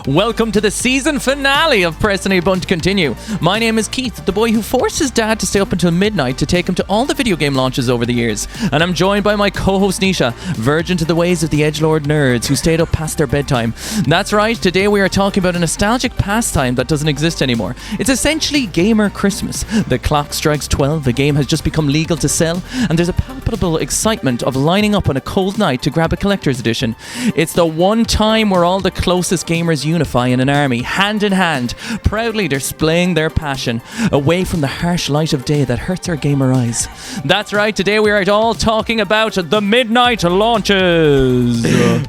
Welcome to the season finale of Press and Abut to Continue. My name is Keith, the boy who forced his dad to stay up until midnight to take him to all the video game launches over the years. And I'm joined by my co-host Nisha, virgin to the ways of the edgelord nerds who stayed up past their bedtime. That's right, today we are talking about a nostalgic pastime that doesn't exist anymore. It's essentially gamer Christmas. The clock strikes 12, a game has just become legal to sell, and there's a palpable excitement of lining up on a cold night to grab a collector's edition. It's the one time where all the closest gamers unify in an army, hand in hand, proudly displaying their passion away from the harsh light of day that hurts our gamer eyes. That's right, today we are all talking about the midnight launches.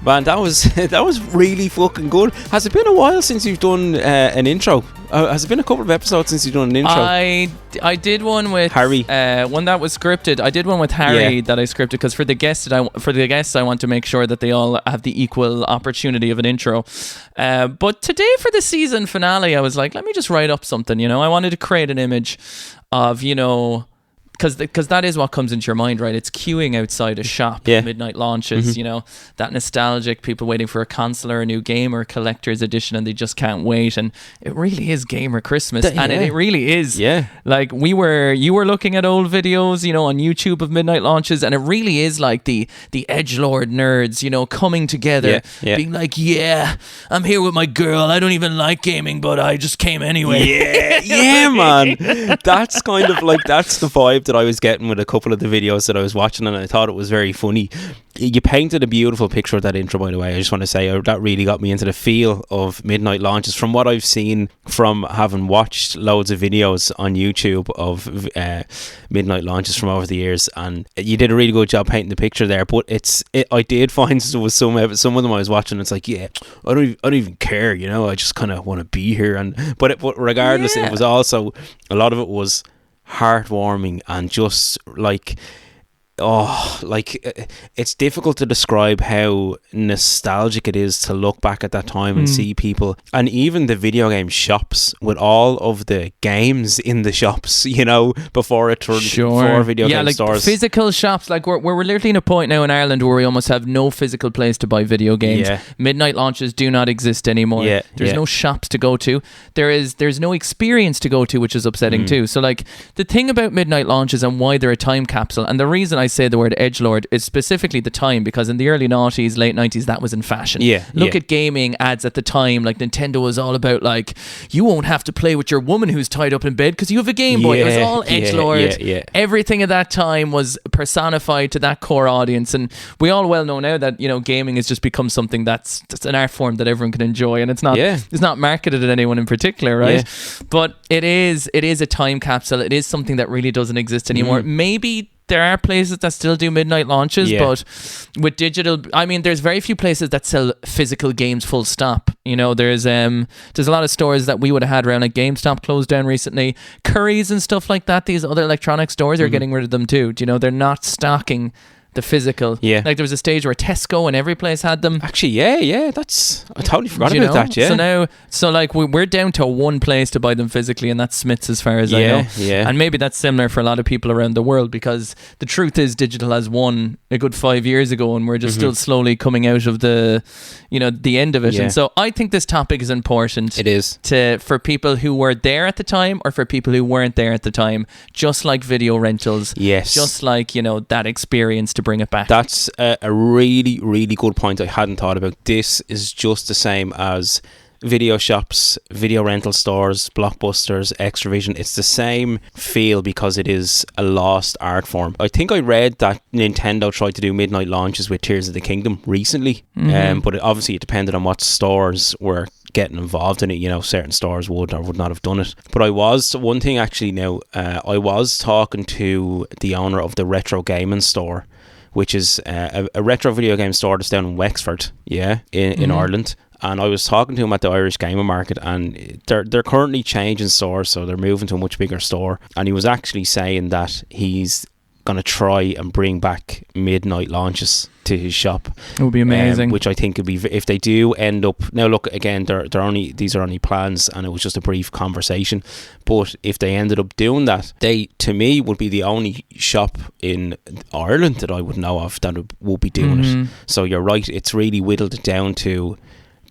Man, that was really fucking good. Has it been a while since you've done an intro? Has it been a couple of episodes since you've done an intro? I did one with Harry. One that was scripted. I did one with Harry that I scripted because for the guests I want to make sure that they all have the equal opportunity of an intro. But today for the season finale, I was like, let me just write up something. I wanted to create an image of because that is what comes into your mind, right? It's queuing outside a shop, midnight launches, that nostalgic, people waiting for a console or a new game or a collector's edition and they just can't wait. And it really is gamer Christmas. And it really is. Yeah. Like you were looking at old videos, on YouTube of midnight launches, and it really is like the edgelord nerds, coming together, being like, I'm here with my girl. I don't even like gaming, but I just came anyway. Yeah, man. That's kind of like, that's the vibe that I was getting with a couple of the videos that I was watching, and I thought it was very funny. You painted a beautiful picture of that intro, by the way. I just want to say that really got me into the feel of midnight launches. From what I've seen from having watched loads of videos on YouTube of midnight launches from over the years, and you did a really good job painting the picture there. But I did find there was some of them I was watching. It's like, I don't even care, I just kind of want to be here. But regardless, it was also, a lot of it was heartwarming and just like, it's difficult to describe how nostalgic it is to look back at that time and see people, and even the video game shops with all of the games in the shops, before it turned for video game stores. Physical shops, like we're literally in a point now in Ireland where we almost have no physical place to buy video games. Midnight launches do not exist anymore. There's no shops to go to. There's no experience to go to, which is upsetting too. So like the thing about midnight launches and why they're a time capsule, and the reason I say the word edgelord is specifically the time, because in the early 90s, late 90s, that was in fashion. Look at gaming ads at the time. Like Nintendo was all about like, you won't have to play with your woman who's tied up in bed because you have a Game Boy. It was all edgelord. Everything at that time was personified to that core audience, and we all well know now that gaming has just become something that's an art form that everyone can enjoy, and it's not marketed at anyone in particular, right? But it is a time capsule. It is something that really doesn't exist anymore. Maybe there are places that still do midnight launches, but with digital, there's very few places that sell physical games full stop. There's a lot of stores that we would have had around, like GameStop closed down recently. Currys and stuff like that, these other electronic stores are getting rid of them too. They're not stocking the physical. Like there was a stage where Tesco and every place had them. Actually, I totally forgot about that. So we're down to one place to buy them physically, and that's Smith's as far as I know. And maybe that's similar for a lot of people around the world, because the truth is digital has won a good 5 years ago, and we're just still slowly coming out of the end of it. And so I think this topic is important. It is for people who were there at the time, or for people who weren't there at the time, just like video rentals. Just like that experience to bring it back. That's a really, really good point I hadn't thought about. This is just the same as video shops, video rental stores, Blockbusters, Extravision. It's the same feel because it is a lost art form. I think I read that Nintendo tried to do midnight launches with Tears of the Kingdom recently, but it depended on what stores were getting involved in it. Certain stores would or would not have done it. But I was talking to the owner of the Retro Gaming Store, which is a retro video game store that's down in Wexford, in Ireland. And I was talking to him at the Irish Gaming Market, and they're currently changing stores, so they're moving to a much bigger store. And he was actually saying that he's going to try and bring back midnight launches to his shop. It would be amazing. Which I think would be, if they do end up, now look, again, these are only plans, and it was just a brief conversation, but if they ended up doing that, they, to me, would be the only shop in Ireland that I would know of that would be doing it. So you're right, it's really whittled down to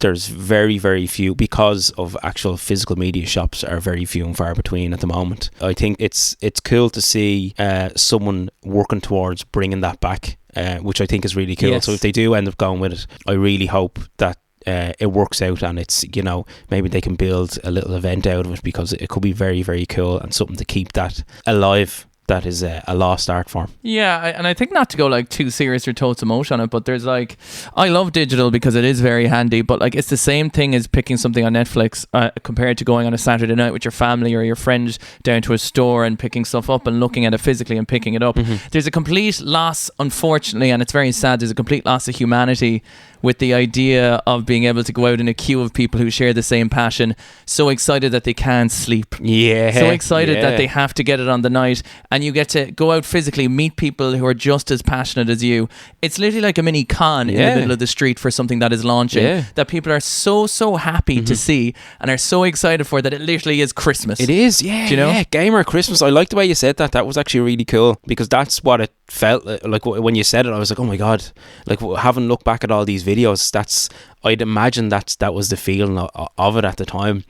there's very, very few, because of actual physical media shops are very few and far between at the moment. I think it's cool to see someone working towards bringing that back, which I think is really cool. So if they do end up going with it, I really hope that it works out, and it's, you know, maybe they can build a little event out of it, because it could be very, very cool and something to keep that alive. That is a lost art form. Yeah, and I think, not to go like too serious or totes emotion on it, but there's like, I love digital because it is very handy, but like it's the same thing as picking something on Netflix compared to going on a Saturday night with your family or your friends down to a store and picking stuff up and looking at it physically and picking it up. There's a complete loss, unfortunately, and it's very sad, there's a complete loss of humanity with the idea of being able to go out in a queue of people who share the same passion, so excited that they can't sleep. So excited that they have to get it on the night, and you get to go out physically, meet people who are just as passionate as you. It's literally like a mini con in the middle of the street for something that is launching, that people are so happy to see and are so excited for, that it literally is Christmas. It is, do you know? Gamer Christmas. I like the way you said that. That was actually really cool, because that's what it felt like when you said it. I was like, oh my god, like having looked back at all these videos, I'd imagine that was the feeling of it at the time.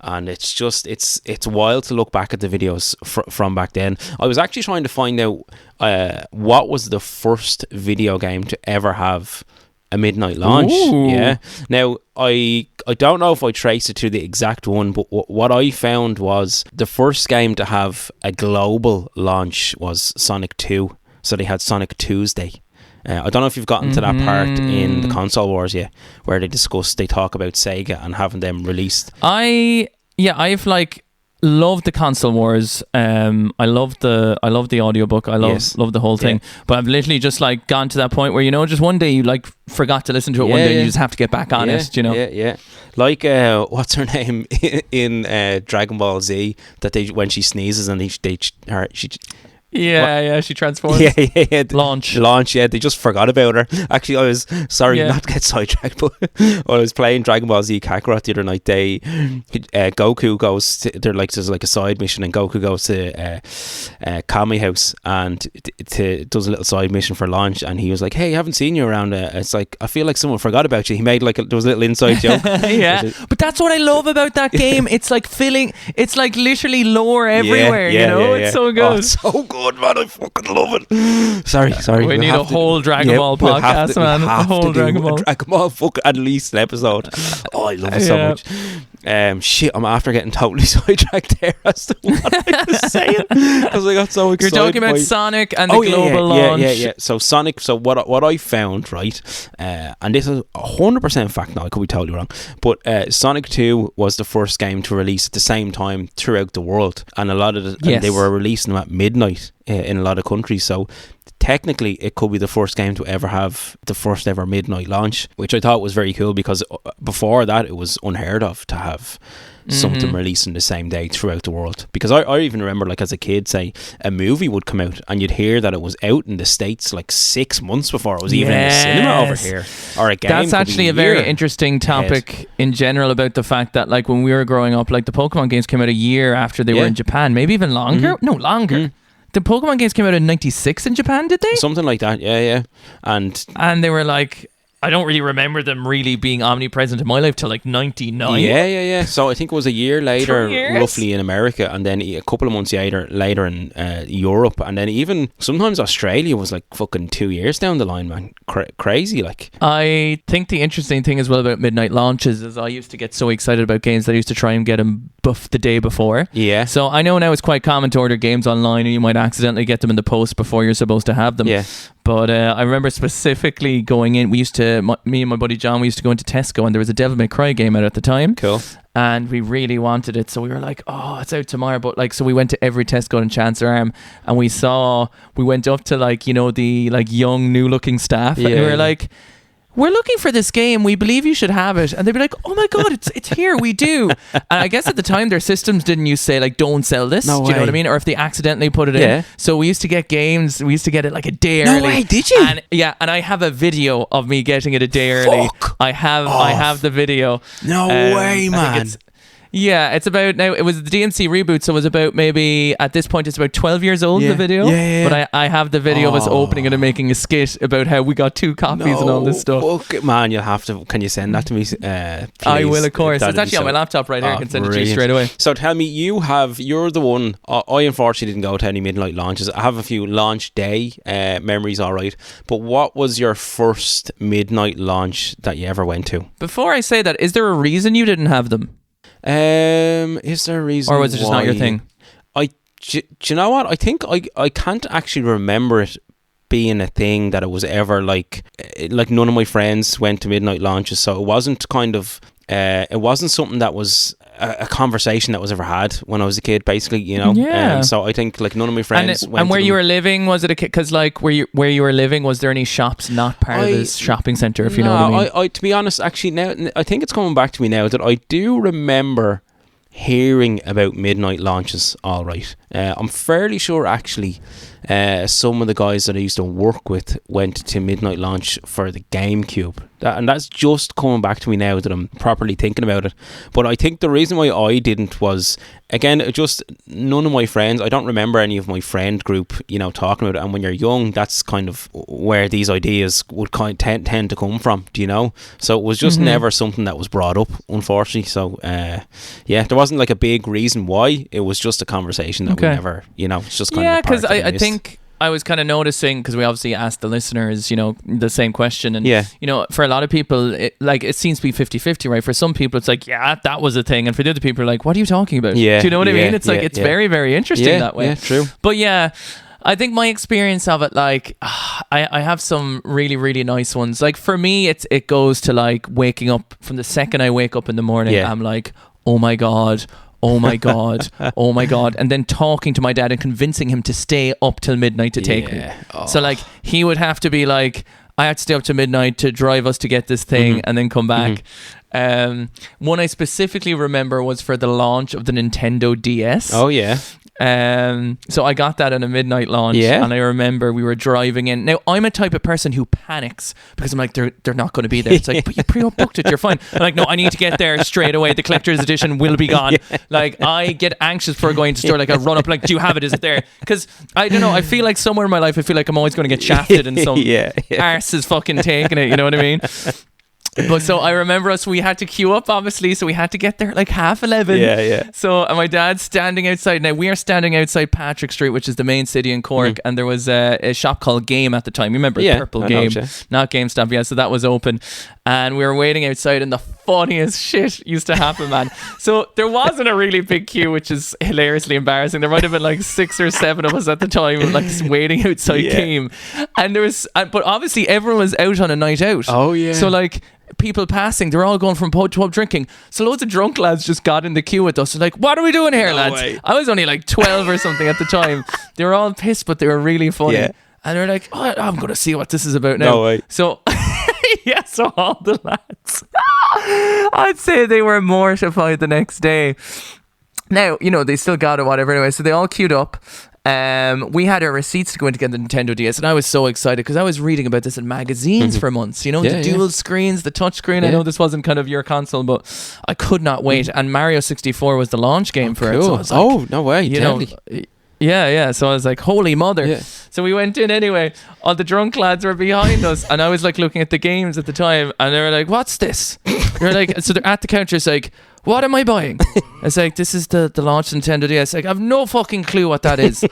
And it's just, it's wild to look back at the videos from back then. I was actually trying to find out what was the first video game to ever have a midnight launch. Ooh. Now, I don't know if I traced it to the exact one, but what I found was the first game to have a global launch was Sonic 2. So they had Sonic Tuesday. I don't know if you've gotten to that part in the console wars yet, where they talk about Sega and having them released. I've like loved the console wars. I love the audiobook. I love the whole thing. But I've literally just like gone to that point where, you know, just one day you like forgot to listen to it one day and you just have to get back on it, you know. Like what's her name in Dragon Ball Z, that when she sneezes and she transforms. Launch. They just forgot about her. Actually, I was sorry not to get sidetracked, but I was playing Dragon Ball Z Kakarot the other night. Goku goes to, there's like a side mission, and Goku goes to Kami house and does a little side mission for launch. And he was like, "Hey, I haven't seen you around. It's like, I feel like someone forgot about you." He made like there was a little inside joke. But that's what I love about that game. It's like it's like literally lore everywhere. You know, it's so good. Oh, it's so good. Man, I fucking love it. Sorry. We need a whole Dragon Ball podcast, man. A whole Dragon Ball fucking at least an episode. Oh, I love it so much. I'm after getting totally sidetracked there as to what I was saying, because I got so excited. You're talking about Sonic and the global launch. So Sonic. So what I found, right, and this is 100% fact. Now I could be totally wrong, but Sonic 2 was the first game to release at the same time throughout the world, and a lot of and they were releasing them at midnight in a lot of countries. So technically it could be the first game to ever have the first ever midnight launch, which I thought was very cool, because before that it was unheard of to have something releasing the same day throughout the world. Because I even remember, like, as a kid, say a movie would come out and you'd hear that it was out in the States like 6 months before it was even in the cinema over here, or a game. That's actually a very interesting topic in general, about the fact that, like, when we were growing up, like, the Pokemon games came out a year after they were in Japan, maybe even longer. No, longer. The Pokemon games came out in 96 in Japan, did they? Something like that, yeah. And they were like, I don't really remember them really being omnipresent in my life till like 99. Yeah. So I think it was a year later, roughly, in America, and then a couple of months later in Europe, and then even sometimes Australia was like fucking 2 years down the line, man. Crazy, like. I think the interesting thing as well about midnight launches is I used to get so excited about games that I used to try and get them the day before. Yeah. So I know now it's quite common to order games online, and you might accidentally get them in the post before you're supposed to have them. Yeah. But I remember specifically going in, me and my buddy John, we used to go into Tesco, and there was a Devil May Cry game out at the time. Cool. And we really wanted it, so we were like, oh, it's out tomorrow. But like, so we went to every Tesco in Chancellor Arm, and we went up to, like, you know, the like young new looking staff, and we were like, we're looking for this game, we believe you should have it. And they'd be like, oh my god, it's here, we do. And I guess at the time their systems didn't use say like, don't sell this. Do you know what I mean? Or if they accidentally put it in. So we used to get games, we used to get it like a day early. No way, did you? And I have a video of me getting it a day early. I have the video. No way, man. Yeah, it's about, now it was the DMC reboot, so it was about, maybe at this point it's about 12 years old, the video. Yeah. But I have the video of us opening it and making a skit about how we got 2 copies and all this stuff. Man, you'll have to, can you send that to me, please? I will, of course. It's actually on my laptop right here. I can send it to you straight away. So tell me, you're the one, I unfortunately didn't go to any midnight launches. I have a few launch day memories, alright, but what was your first midnight launch that you ever went to? Before I say that, is there a reason you didn't have them? Is there a reason, or was it just not your thing? Do you know what? I think I can't actually remember it being a thing that it was ever like none of my friends went to midnight launches, so it wasn't kind of it wasn't something that was a conversation that was ever had when I was a kid, basically, you know. So I think like none of my friends went. And where you were living, was it a kid? Because like where you were living, was there any shops not part of this shopping centre, if you know what I mean? I to be honest, actually now I think it's coming back to me now that I do remember hearing about midnight launches, all right. I'm fairly sure actually some of the guys that I used to work with went to midnight launch for the GameCube. And that's just coming back to me now that I'm properly thinking about it. But I think the reason why I didn't was, again, just none of my friends, I don't remember any of my friend group, you know, talking about it. And when you're young, that's kind of where these ideas would kind of tend to come from, do you know? So it was just never something that was brought up, unfortunately. So yeah, there wasn't like a big reason why. It was just a conversation that we never, you know, it's just kind of because I think I was kind of noticing, because we obviously asked the listeners, you know, the same question, and you know, for a lot of people it seems to be 50-50, right? For some people it's like, yeah, that was a thing, and for the other people are like, what are you talking about? Do you know what I mean? It's like, it's very, very interesting that way. True. But yeah, I think my experience of it, like, I have some really, really nice ones. Like for me, it goes to like waking up. From the second I wake up in the morning, I'm like, oh my god, oh my god, oh my god, and then talking to my dad and convincing him to stay up till midnight to take me. So like he would have to be like, I had to stay up to midnight to drive us to get this thing and then come back. One I specifically remember was for the launch of the Nintendo DS. Oh yeah. So I got that in a midnight launch, and I remember we were driving in. Now I'm a type of person who panics because I'm like, they're not going to be there. It's like, but you pre-booked it, you're fine. I'm like, no, I need to get there straight away. The collector's edition will be gone. Like I get anxious before going to store. Like I run up, like, do you have it? Is it there? Because I don't know, I feel like somewhere in my life I feel like I'm always going to get shafted and some arse is fucking taking it, you know what I mean? But so I remember we had to queue up, obviously, so we had to get there like 11:30. So and my dad's standing outside. Now we are standing outside Patrick Street, which is the main city in Cork, and there was a shop called Game at the time. You remember Purple Game, not GameStop. So that was open, and we were waiting outside, and the funniest shit used to happen, man. So there wasn't a really big queue, which is hilariously embarrassing. There might have been like 6 or 7 of us at the time, like waiting outside Game, and there was, but obviously everyone was out on a night out. So like, people passing, they're all going from pub to pub drinking. So loads of drunk lads just got in the queue with us. They're like, what are we doing here, lads? I was only like 12 or something at the time. They were all pissed, but they were really funny. And they're like, oh, I'm going to see what this is about now. So so all the lads, I'd say they were mortified the next day. Now, you know, they still got it, whatever. Anyway, so they all queued up. We had our receipts to go in to get the Nintendo DS, and I was so excited because I was reading about this in magazines for months, you know, the dual screens, the touch screen. I know this wasn't kind of your console, but I could not wait. And Mario 64 was the launch game for it. So I was like, no way, you know, so I was like, holy mother. So we went in anyway. All the drunk lads were behind us, and I was like looking at the games at the time, and they were like, what's this? They're like, so they're at the counter. It's like, what am I buying? I was like, this is the launch Nintendo DS. Like, I have no fucking clue what that is.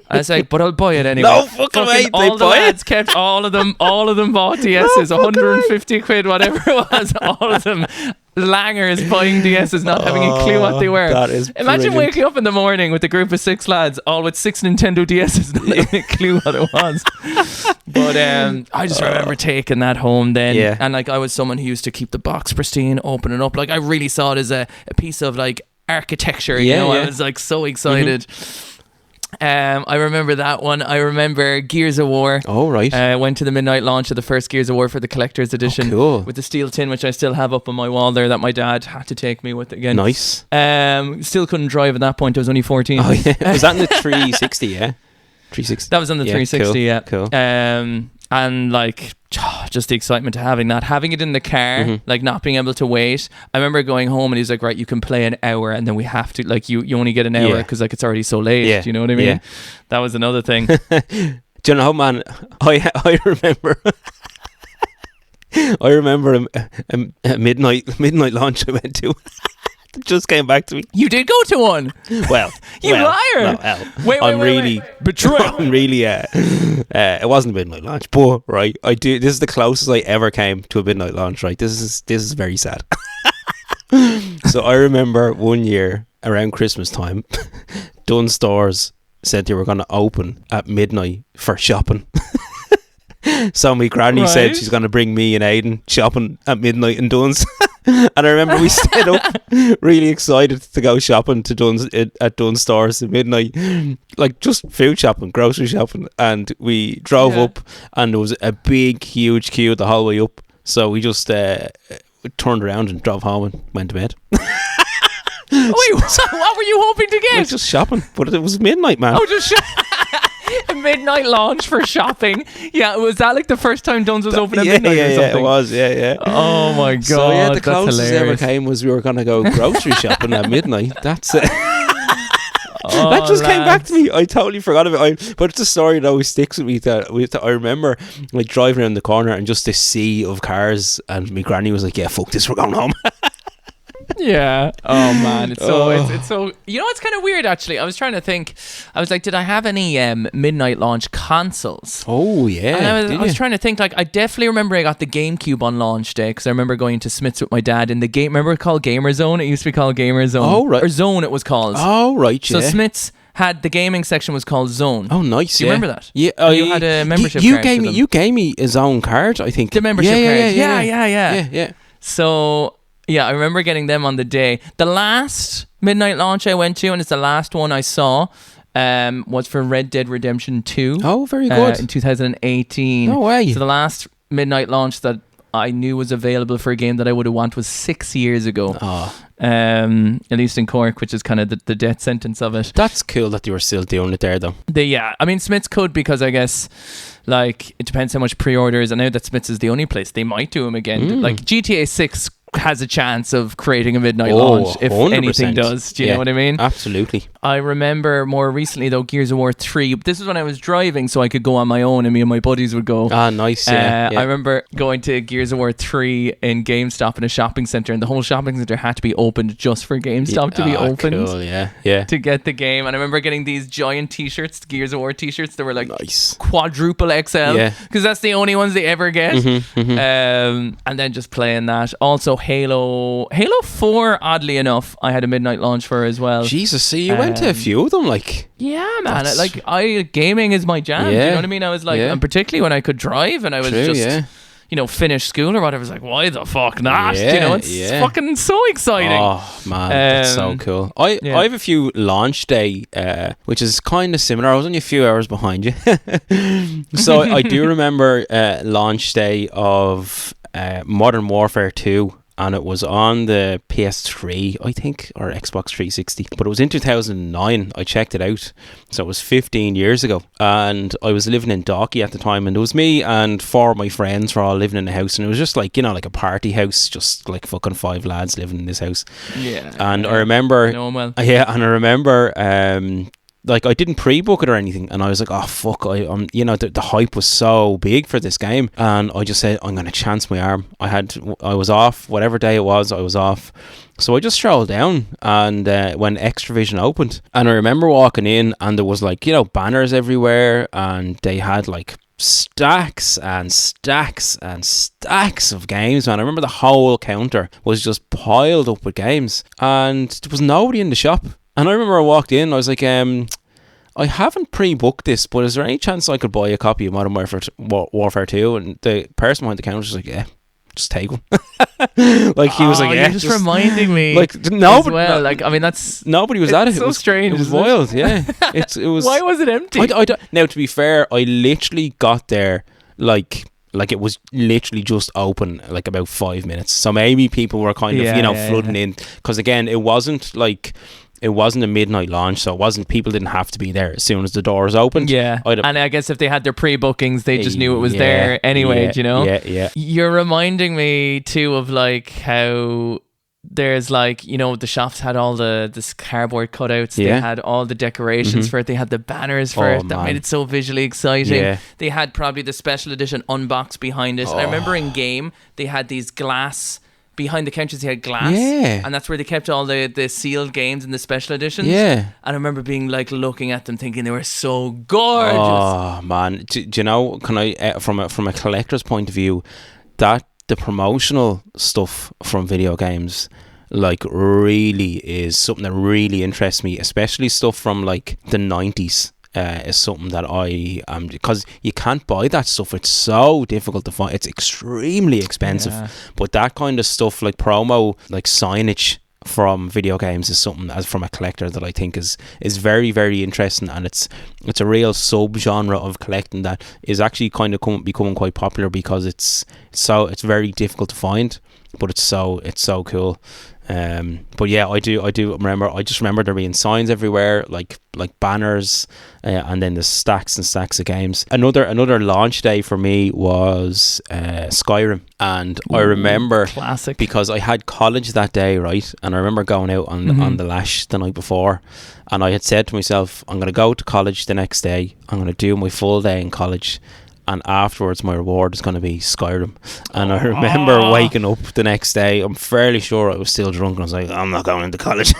I was like, but I'll buy it anyway. No fucking way. All the lads kept all of them bought DSs, 150 quid, whatever it was. All of them langers buying DSs, not having a clue what they were. That is Imagine waking up in the morning with a group of 6 lads, all with 6 Nintendo DSs, not having a clue what it was. But I just remember taking that home then, and like I was someone who used to keep the box pristine, open it up. Like I really saw it as a piece of like architecture, you know. I was like so excited. I remember that one. I remember Gears of War. Oh right. Went to the midnight launch of the first Gears of War for the collector's edition. With the steel tin, which I still have up on my wall there, that my dad had to take me with again. Nice. Still couldn't drive at that point. I was only 14. Oh yeah. Was that in the 360? 360. That was on the 360. Cool. And like just the excitement of having it in the car, like not being able to wait. I remember going home and he's like, right, you can play an hour, and then we have to, like, you only get an hour because like it's already so late. Do you know what I mean? That was another thing. Do you know, man, I remember a midnight launch I went to. It just came back to me. You did go to one. Well, you liar. Wait. Betrayal. I'm really it wasn't a midnight launch, but right, this is the closest I ever came to a midnight launch, right? This is very sad. So I remember one year around Christmas time, Dunn Stores said they were going to open at midnight for shopping. So my granny said she's going to bring me and Aidan shopping at midnight in Dunn's. And I remember we stayed up really excited to go shopping to Dunn's at Dunn's Stores at midnight, like just food shopping, grocery shopping, and we drove up and there was a big huge queue the whole way up, so we just turned around and drove home and went to bed. Wait, what were you hoping to get? Just shopping, but it was midnight, man. Oh, just a midnight launch for shopping. Yeah, was that like the first time Dunn's was open at midnight or something? Yeah, it was, yeah. Oh my god, so yeah, the closest hilarious. ever came was we were going to go grocery shopping at midnight. That's it. That just came back to me. I totally forgot about it. But it's a story that always sticks with me. That I remember like driving around the corner and just this sea of cars, and my granny was like, "Yeah, fuck this, we're going home." Yeah. Oh man, it's so you know, it's kind of weird actually. I was trying to think. I was like, did I have any midnight launch consoles? Oh yeah. And I was trying to think. Like, I definitely remember I got the GameCube on launch day because I remember going to Smith's with my dad in the game. Remember it called Gamer Zone? It used to be called Gamer Zone. Oh right. Or Zone it was called. Oh right. So Smith's had the gaming section was called Zone. Oh nice. Do you remember that? Yeah. You had a membership you card. You gave me a Zone card, I think. The membership card. Yeah. So. Yeah, I remember getting them on the day. The last midnight launch I went to, and it's the last one I saw, was for Red Dead Redemption 2. Oh, very good. In 2018. No way. So the last midnight launch that I knew was available for a game that I would have wanted was 6 years ago. Oh. At least in Cork, which is kind of the death sentence of it. That's cool that you were still doing it there, though. I mean, Smith's could, because I guess, like, it depends how much pre-orders, and now that Smith's is the only place, they might do them again. Like, GTA 6 has a chance of creating a midnight launch if 100%. Anything does. Do you know what I mean? Absolutely. I remember more recently though, Gears of War 3. This is when I was driving, so I could go on my own, and me and my buddies would go. Ah, nice. Yeah. I remember going to Gears of War 3 in GameStop in a shopping centre, and the whole shopping centre had to be opened just for GameStop to be opened. Cool, yeah. To get the game. And I remember getting these giant t-shirts, Gears of War t-shirts that were like nice. quadruple XL, because that's the only ones they ever get. And then just playing that. Also Halo 4, oddly enough, I had a midnight launch for as well. Jesus, see, you went to a few of them, like. Yeah, man. Gaming is my jam. Yeah. You know what I mean? I was like, and particularly when I could drive and I was finish school or whatever. I was like, why the fuck not? It's fucking so exciting. Oh man, that's so cool. I have a few launch day, which is kind of similar. I was only a few hours behind you. So I do remember launch day of Modern Warfare 2. And it was on the PS3, I think, or Xbox 360. But it was in 2009. I checked it out. So it was 15 years ago. And I was living in Dalkey at the time. And it was me and 4 of my friends were all living in the house. And it was just like, like a party house. Just like fucking 5 lads living in this house. Yeah. And I remember... I know him well. Yeah, and I remember... like I didn't pre-book it or anything, and I was like, oh fuck, the hype was so big for this game, and I just said, I'm gonna chance my arm. I was off, whatever day it was, I was off, so I just strolled down, and when Extravision opened, and I remember walking in, and there was like, banners everywhere, and they had like stacks and stacks and stacks of games, man. I remember the whole counter was just piled up with games, and there was nobody in the shop. And I remember I walked in, I was like, I haven't pre-booked this, but is there any chance I could buy a copy of Modern Warfare 2? And the person behind the counter was like, yeah, just take one. Like he was like, yeah. You're just reminding me. Like nobody. Well, like I mean, that's nobody was at it. So strange. It was wild. Yeah. It was. Why was it empty? I don't. Now, to be fair, I literally got there like it was literally just open like about 5 minutes. So maybe people were kind of flooding in, because again, it wasn't like it wasn't a midnight launch, so it wasn't, people didn't have to be there as soon as the doors opened. Yeah. And I guess if they had their pre-bookings, they just knew it was there anyway, you know? Yeah. You're reminding me too of like how there's like, you know, the shops had all this cardboard cutouts. They had all the decorations for it. They had the banners for it that made it so visually exciting. They had probably the special edition unbox behind it. And I remember in game they had these glass behind the counters. They had glass, and that's where they kept all the sealed games and the special editions. And I remember being like looking at them thinking they were so gorgeous. Oh man, do you know, can I from a collector's point of view, that the promotional stuff from video games like really is something that really interests me, especially stuff from like the 90s. Is something that I because you can't buy that stuff. It's so difficult to find. It's extremely expensive. But that kind of stuff, like promo, like signage from video games, is something as from a collector that I think is very, very interesting, and it's a real sub-genre of collecting that is actually kind of becoming quite popular because it's very difficult to find, but it's so cool. But yeah, I do remember. I just remember there being signs everywhere, like banners, and then the stacks and stacks of games. Another launch day for me was Skyrim, and I remember classic because I had college that day, right? And I remember going out on the lash the night before, and I had said to myself, I'm going to go to college the next day. I'm going to do my full day in college. And afterwards my reward is going to be Skyrim. And I remember waking up the next day, I'm fairly sure I was still drunk, and I was like, I'm not going into college.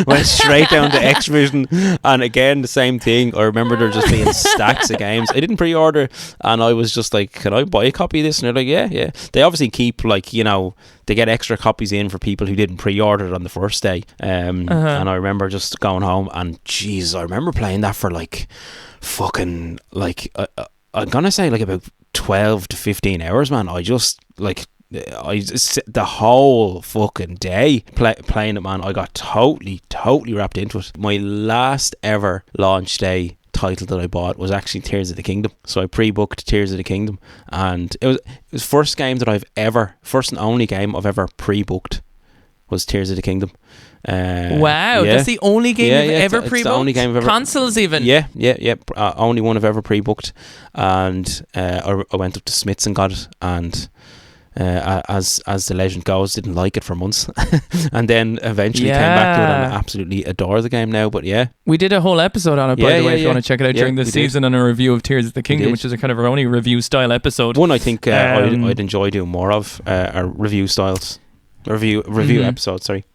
Went straight down to X-Vision, and again the same thing. I remember there just being stacks of games. I didn't pre-order, and I was just like, can I buy a copy of this? And they're like, yeah. They obviously keep, like, you know, they get extra copies in for people who didn't pre-order it on the first day. And I remember just going home, and jeez, I remember playing that for like fucking like I'm gonna say like about 12 to 15 hours, man. I just like the whole fucking day playing it, man. I got totally wrapped into it. My last ever launch day title that I bought was actually Tears of the Kingdom. So I pre-booked Tears of the Kingdom, and it was first and only game I've ever pre-booked was Tears of the Kingdom. Wow, that's the only game you've ever pre-booked? It's the only game I've ever... Consoles even? Yeah. Only one I've ever pre-booked. And I went up to Smith's and got it, and as the legend goes, didn't like it for months. And then eventually came back to it and absolutely adore the game now. But yeah, we did a whole episode on it, by the way, if you want to check it out during the season, on a review of Tears of the Kingdom, which is a kind of our only review style episode. One I think I'd enjoy doing more of, are review styles. Review episodes, sorry.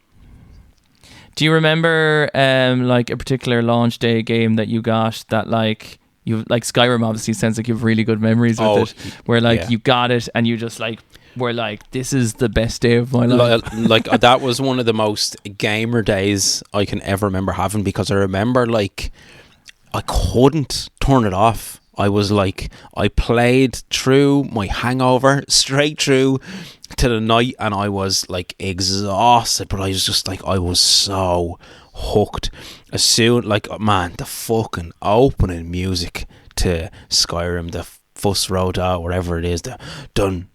Do you remember like a particular launch day game that you got that like you like? Skyrim obviously sounds like you have really good memories with it, where like you got it and you just like were like, this is the best day of my life. Like that was one of the most gamer days I can ever remember having, because I remember like I couldn't turn it off. I was like, I played through my hangover straight through to the night, and I was like exhausted, but I was just like, I was so hooked. As soon, like, man, the fucking opening music to Skyrim, the Fuss Road, wherever it is, the dun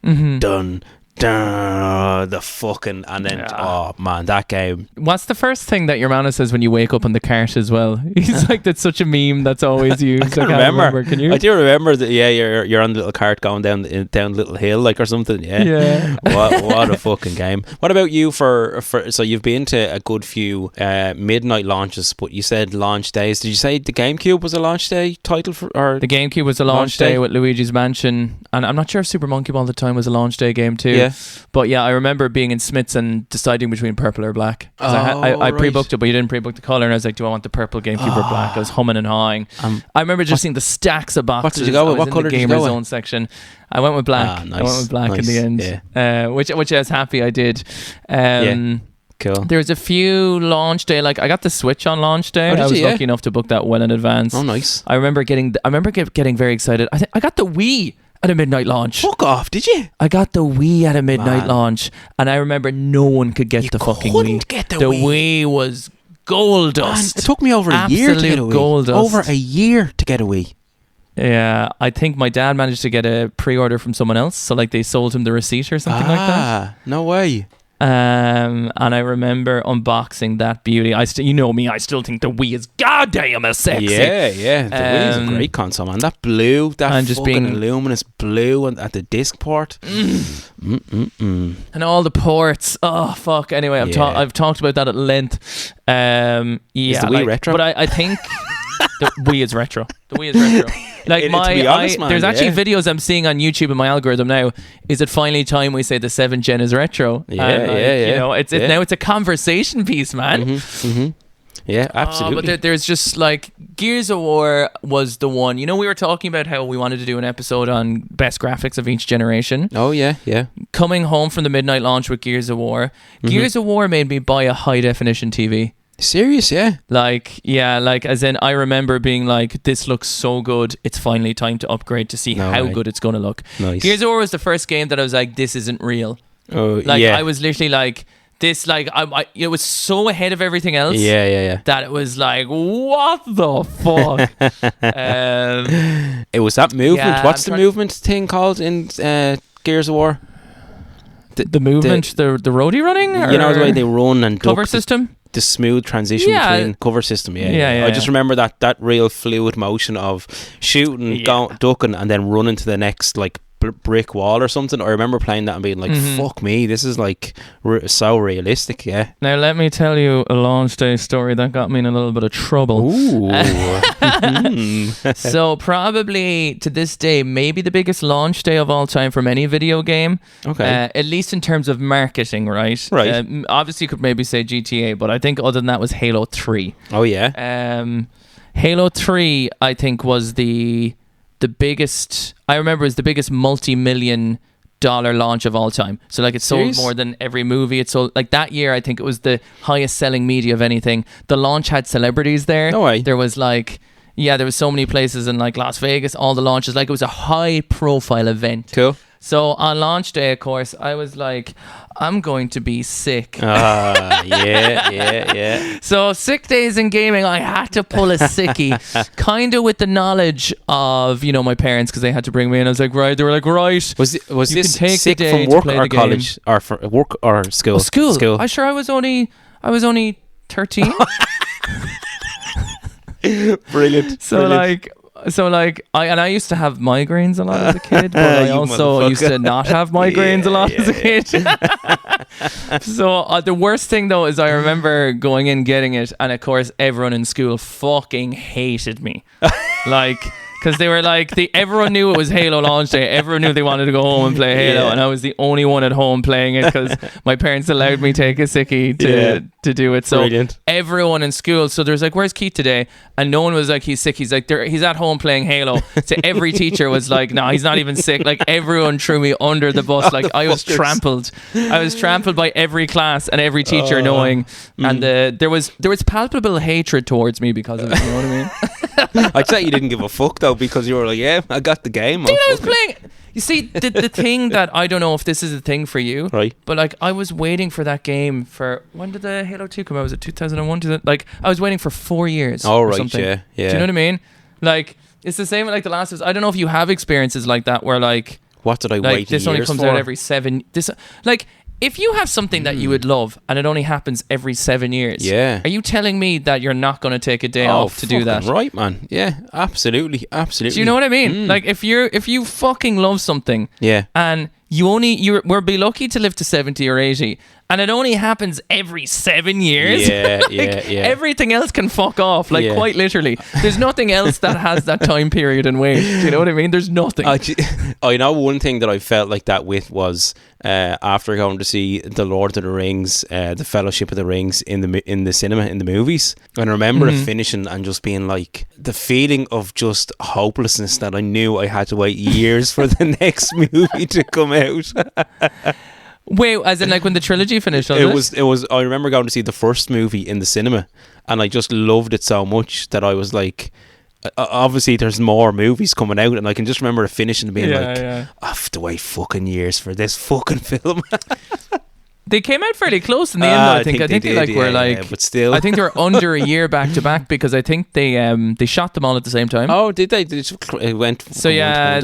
the fucking, and then oh man, that game. What's the first thing that your man says when you wake up on the cart as well? He's like, that's such a meme that's always used. I can't remember. Can you? I do remember that. Yeah, you're on the little cart going down little hill, like, or something. Yeah. What a fucking game. What about you for so you've been to a good few midnight launches, but you said launch days. Did you say the GameCube was a launch day title for, or the GameCube was a launch day with Luigi's Mansion, and I'm not sure if Super Monkey Ball at the time was a launch day game too. Yeah. But yeah, I remember being in Smith's and deciding between purple or black. I pre-booked it, but you didn't pre-book the colour, and I was like, do I want the purple GameCube or black? I was humming and hawing. I remember just seeing the stacks of boxes. What did you go with? What colour did you go with? Zone section. I went with black. Nice, I went with black in the end. Yeah. Which I was happy I did. Cool. There was a few launch day, like I got the Switch on launch day. I was lucky enough to book that well in advance. Oh, nice. I remember getting very excited. I got the Wii at a midnight launch. Fuck off, did you? I got the Wii at a midnight launch, and I remember no one could get the fucking Wii. Get the Wii. Wii was gold dust. Man, it took me over a year to get a Wii. Gold dust. Over a year to get a Wii. Yeah, I think my dad managed to get a pre-order from someone else, so like they sold him the receipt or something like that. No way. And I remember unboxing that beauty. You know me, I still think the Wii is goddamn sexy. Yeah. The Wii is a great console, man. That blue, that just fucking luminous blue at the disc port. And all the ports. Oh, fuck. Anyway, I've talked about that at length. Is the Wii retro? But I think the Wii is retro. The Wii is retro. Like to be honest, man, there's actually videos I'm seeing on YouTube in my algorithm now. Is it finally time we say the 7th gen is retro? Yeah. You know, now it's a conversation piece, man. Yeah, absolutely. But there's just like Gears of War was the one. You know, we were talking about how we wanted to do an episode on best graphics of each generation. Oh yeah. Coming home from the midnight launch with Gears of War. Gears of War made me buy a high definition TV. Serious, yeah. Like as in I remember being like, this looks so good, it's finally time to upgrade to see how good it's going to look. Nice. Gears of War was the first game that I was like, this isn't real. Oh, I was literally like, this, like, it was so ahead of everything else. Yeah. That it was like, what the fuck? It was that movement. Yeah, what's the movement thing called in Gears of War? The movement, the roadie running? You know the way they run and cover system? The smooth transition between cover system. Yeah. I just remember that real fluid motion of shooting, ducking, and then running to the next like brick wall or something. I remember playing that and being like, fuck me, this is like so realistic. Yeah. Now let me tell you a launch day story that got me in a little bit of trouble. Ooh. So probably to this day, maybe the biggest launch day of all time from any video game. Okay. At least in terms of marketing, right? Obviously you could maybe say GTA, but I think other than that was Halo 3. Oh yeah. Halo 3 I think was the biggest, I remember, is the biggest multi-million dollar launch of all time. So like it sold more than every movie. It sold, like that year I think it was the highest selling media of anything. The launch had celebrities there. No way. There was like, there was so many places in like Las Vegas, all the launches, like it was a high profile event. Cool. So on launch day, of course, I was like, I'm going to be sick. Yeah. So sick days in gaming, I had to pull a sickie, kind of with the knowledge of, you know, my parents, because they had to bring me in. I was like, right. They were like, right. Was this sick from work or college or for work or school? School. I was only 13. Brilliant. I used to have migraines a lot as a kid, but I also used to not have migraines a lot as a kid. So the worst thing though is I remember going in, getting it, and of course everyone in school fucking hated me. Like, because they were like, everyone knew it was Halo launch day. Everyone knew they wanted to go home and play Halo, and I was the only one at home playing it because my parents allowed me to take a sickie to do it. So brilliant. Everyone in school, so there's like, where's Keith today? And no one was like, he's sick. He's like, he's at home playing Halo. So every teacher was like, no, he's not even sick. Like everyone threw me under the bus. Like I was trampled. I was trampled by every class and every teacher knowing. And there was palpable hatred towards me because of it. You know what I mean? I'd say you didn't give a fuck though, because you were like, yeah, I got the game. Dude, I was playing. You see, the thing that I don't know if this is a thing for you, right? But like, I was waiting for that game for, when did the Halo 2 come out? Was it 2001? Like, I was waiting for 4 years. Oh, or right, something. yeah. Do you know what I mean? Like, it's the same with like The Last of Us. I don't know if you have experiences like that where like, what did I like, wait? This only comes out every 7. Like, if you have something that you would love and it only happens every 7 years, are you telling me that you're not going to take a day off to do that? Right, man. Yeah, absolutely. Do you know what I mean? Like if you fucking love something, and we'll be lucky to live to 70 or 80, and it only happens every 7 years. Everything else can fuck off, like quite literally. There's nothing else that has that time period and wait. Do you know what I mean? There's nothing. I know one thing that I felt like that with was after going to see The Lord of the Rings, The Fellowship of the Rings in the cinema, in the movies. And I remember it finishing and just being like, the feeling of just hopelessness that I knew I had to wait years for the next movie to come out. Wait, as in like when the trilogy finished? It was. I remember going to see the first movie in the cinema, and I just loved it so much that I was like, obviously there's more movies coming out, and I can just remember it finishing and being I have to wait fucking years for this fucking film. They came out fairly close in the end, though, I think. I think they were but still. I think they were under a year back to back because I think they shot them all at the same time. Oh, did they? It went. So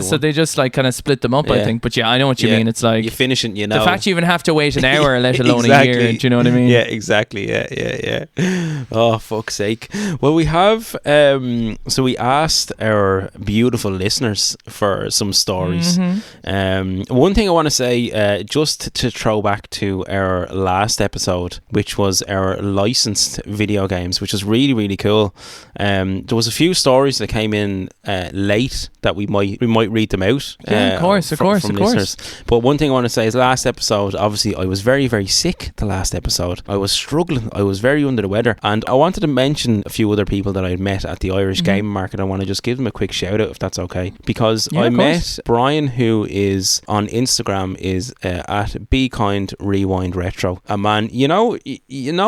so they just like kind of split them up. I think. But I know what you mean. It's like you finish it, the fact you even have to wait an hour, let alone a year. Do you know what I mean? Yeah, exactly. Yeah. Oh, fuck's sake. Well, we have. So we asked our beautiful listeners for some stories. One thing I want to say, just to throw back to our last episode, which was our licensed video games, which was really, really cool. There was a few stories that came in late that we might read them out. Yeah, of course. But one thing I want to say is last episode, obviously I was very, very sick the last episode. I was struggling. I was very under the weather, and I wanted to mention a few other people that I'd met at the Irish Game Market. I want to just give them a quick shout out if that's okay, because I met Brian, who is on Instagram, is at Be Kind Rewind Retro. And man, you know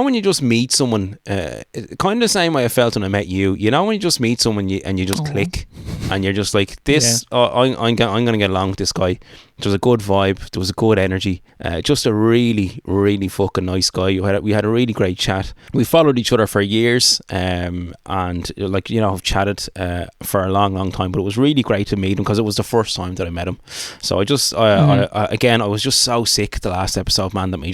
when you just meet someone, kind of the same way I felt when I met you. You know when you just meet someone and you just click, and you're just like this. I'm gonna get along with this guy. There was a good vibe. There was a good energy. Just a really, really fucking nice guy. We had a really great chat. We followed each other for years, and have chatted for a long, long time. But it was really great to meet him because it was the first time that I met him. So I just, I was just so sick the last episode, man, that my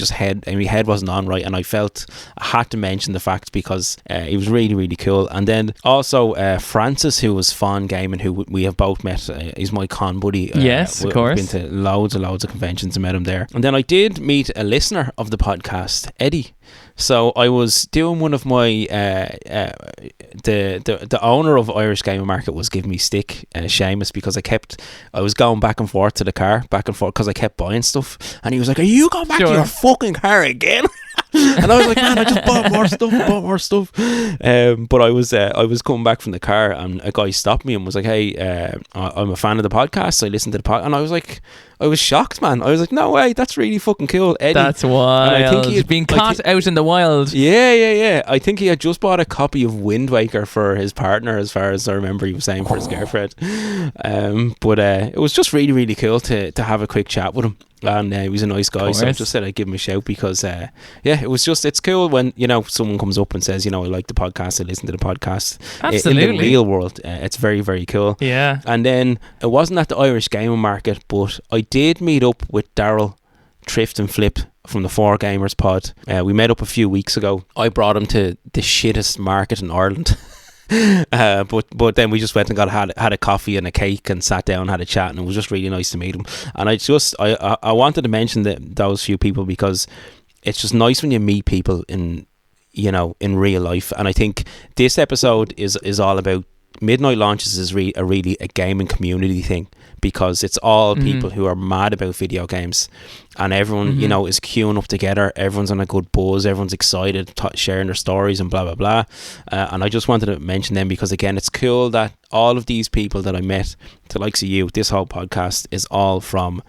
head wasn't on right, and I felt I had to mention the fact because he was really, really cool. And then also Francis, who was Fawn Gaming, who we have both met. He's my con buddy. Yes, of course. We've been to loads of conventions and met him there. And then I did meet a listener of the podcast, Eddie. So I was doing one of my the owner of Irish Game Market was giving me stick, Seamus, because I was going back and forth to the car, because I kept buying stuff, and he was like, "Are you going back to your fucking car again?" And I was like, man, I just bought more stuff. But I was coming back from the car, and a guy stopped me and was like, "Hey, I'm a fan of the podcast. So I listened to the podcast," and I was shocked, man. I was like, "No way, that's really fucking cool, Eddie." That's wild. And I think he had been caught out in the wild. Yeah. I think he had just bought a copy of Wind Waker for his partner, as far as I remember he was saying, for his girlfriend. But it was just really, really cool to have a quick chat with him. And he was a nice guy, so I just said I'd give him a shout because it's cool when someone comes up and says, I like the podcast, I listen to the podcast. Absolutely. In the real world, it's very, very cool. Yeah. And then it wasn't at the Irish Gaming Market, but I did meet up with Daryl Thrift and Flip from the 4Gamers pod. We met up a few weeks ago. I brought him to the shittest market in Ireland. But then we just went and had a coffee and a cake and sat down and had a chat, and it was just really nice to meet him. And I wanted to mention those few people because it's just nice when you meet people in real life. And I think this episode is all about Midnight Launches is really a gaming community thing, because it's all people who are mad about video games, and everyone is queuing up together. Everyone's on a good buzz, everyone's excited, sharing their stories and blah blah blah. And I just wanted to mention them because, again, it's cool that all of these people that I met, the likes of you, this whole podcast is all from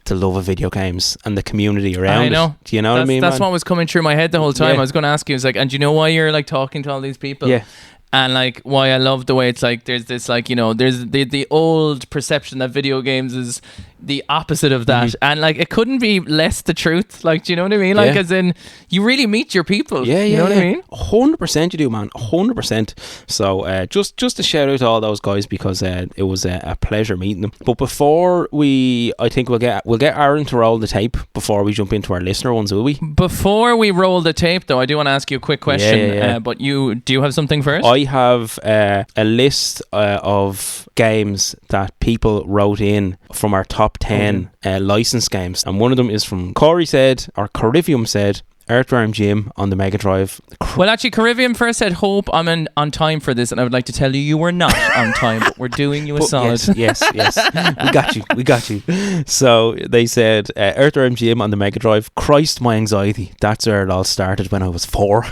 the love of video games and the community around. I know. Do you know what I mean? That's what was coming through my head the whole time. I was going to ask you, I was like, and do you know why you're like talking to all these people? Yeah. And like why I love the way it's like there's this like there's the old perception that video games is the opposite of that, and like it couldn't be less the truth. Like, do you know what I mean? Like, as in you really meet your people. You know what I mean? 100% you do, man. 100%. So just a shout out to all those guys because it was a pleasure meeting them. But before I think we'll get Aaron to roll the tape before we jump into our listener ones, will we? Before we roll the tape, though, I do want to ask you a quick question. But do you have something first? I have a list of games that people wrote in from our top 10 licensed games, and one of them is from Corivium said Earthworm Jim on the Mega Drive. Well, actually, Corivium first said, "Hope I'm on time for this," and I would like to tell you were not on time, but we're doing you a solid. Yes. We got you. So they said Earthworm Jim on the Mega Drive. Christ, my anxiety. That's where it all started when I was 4.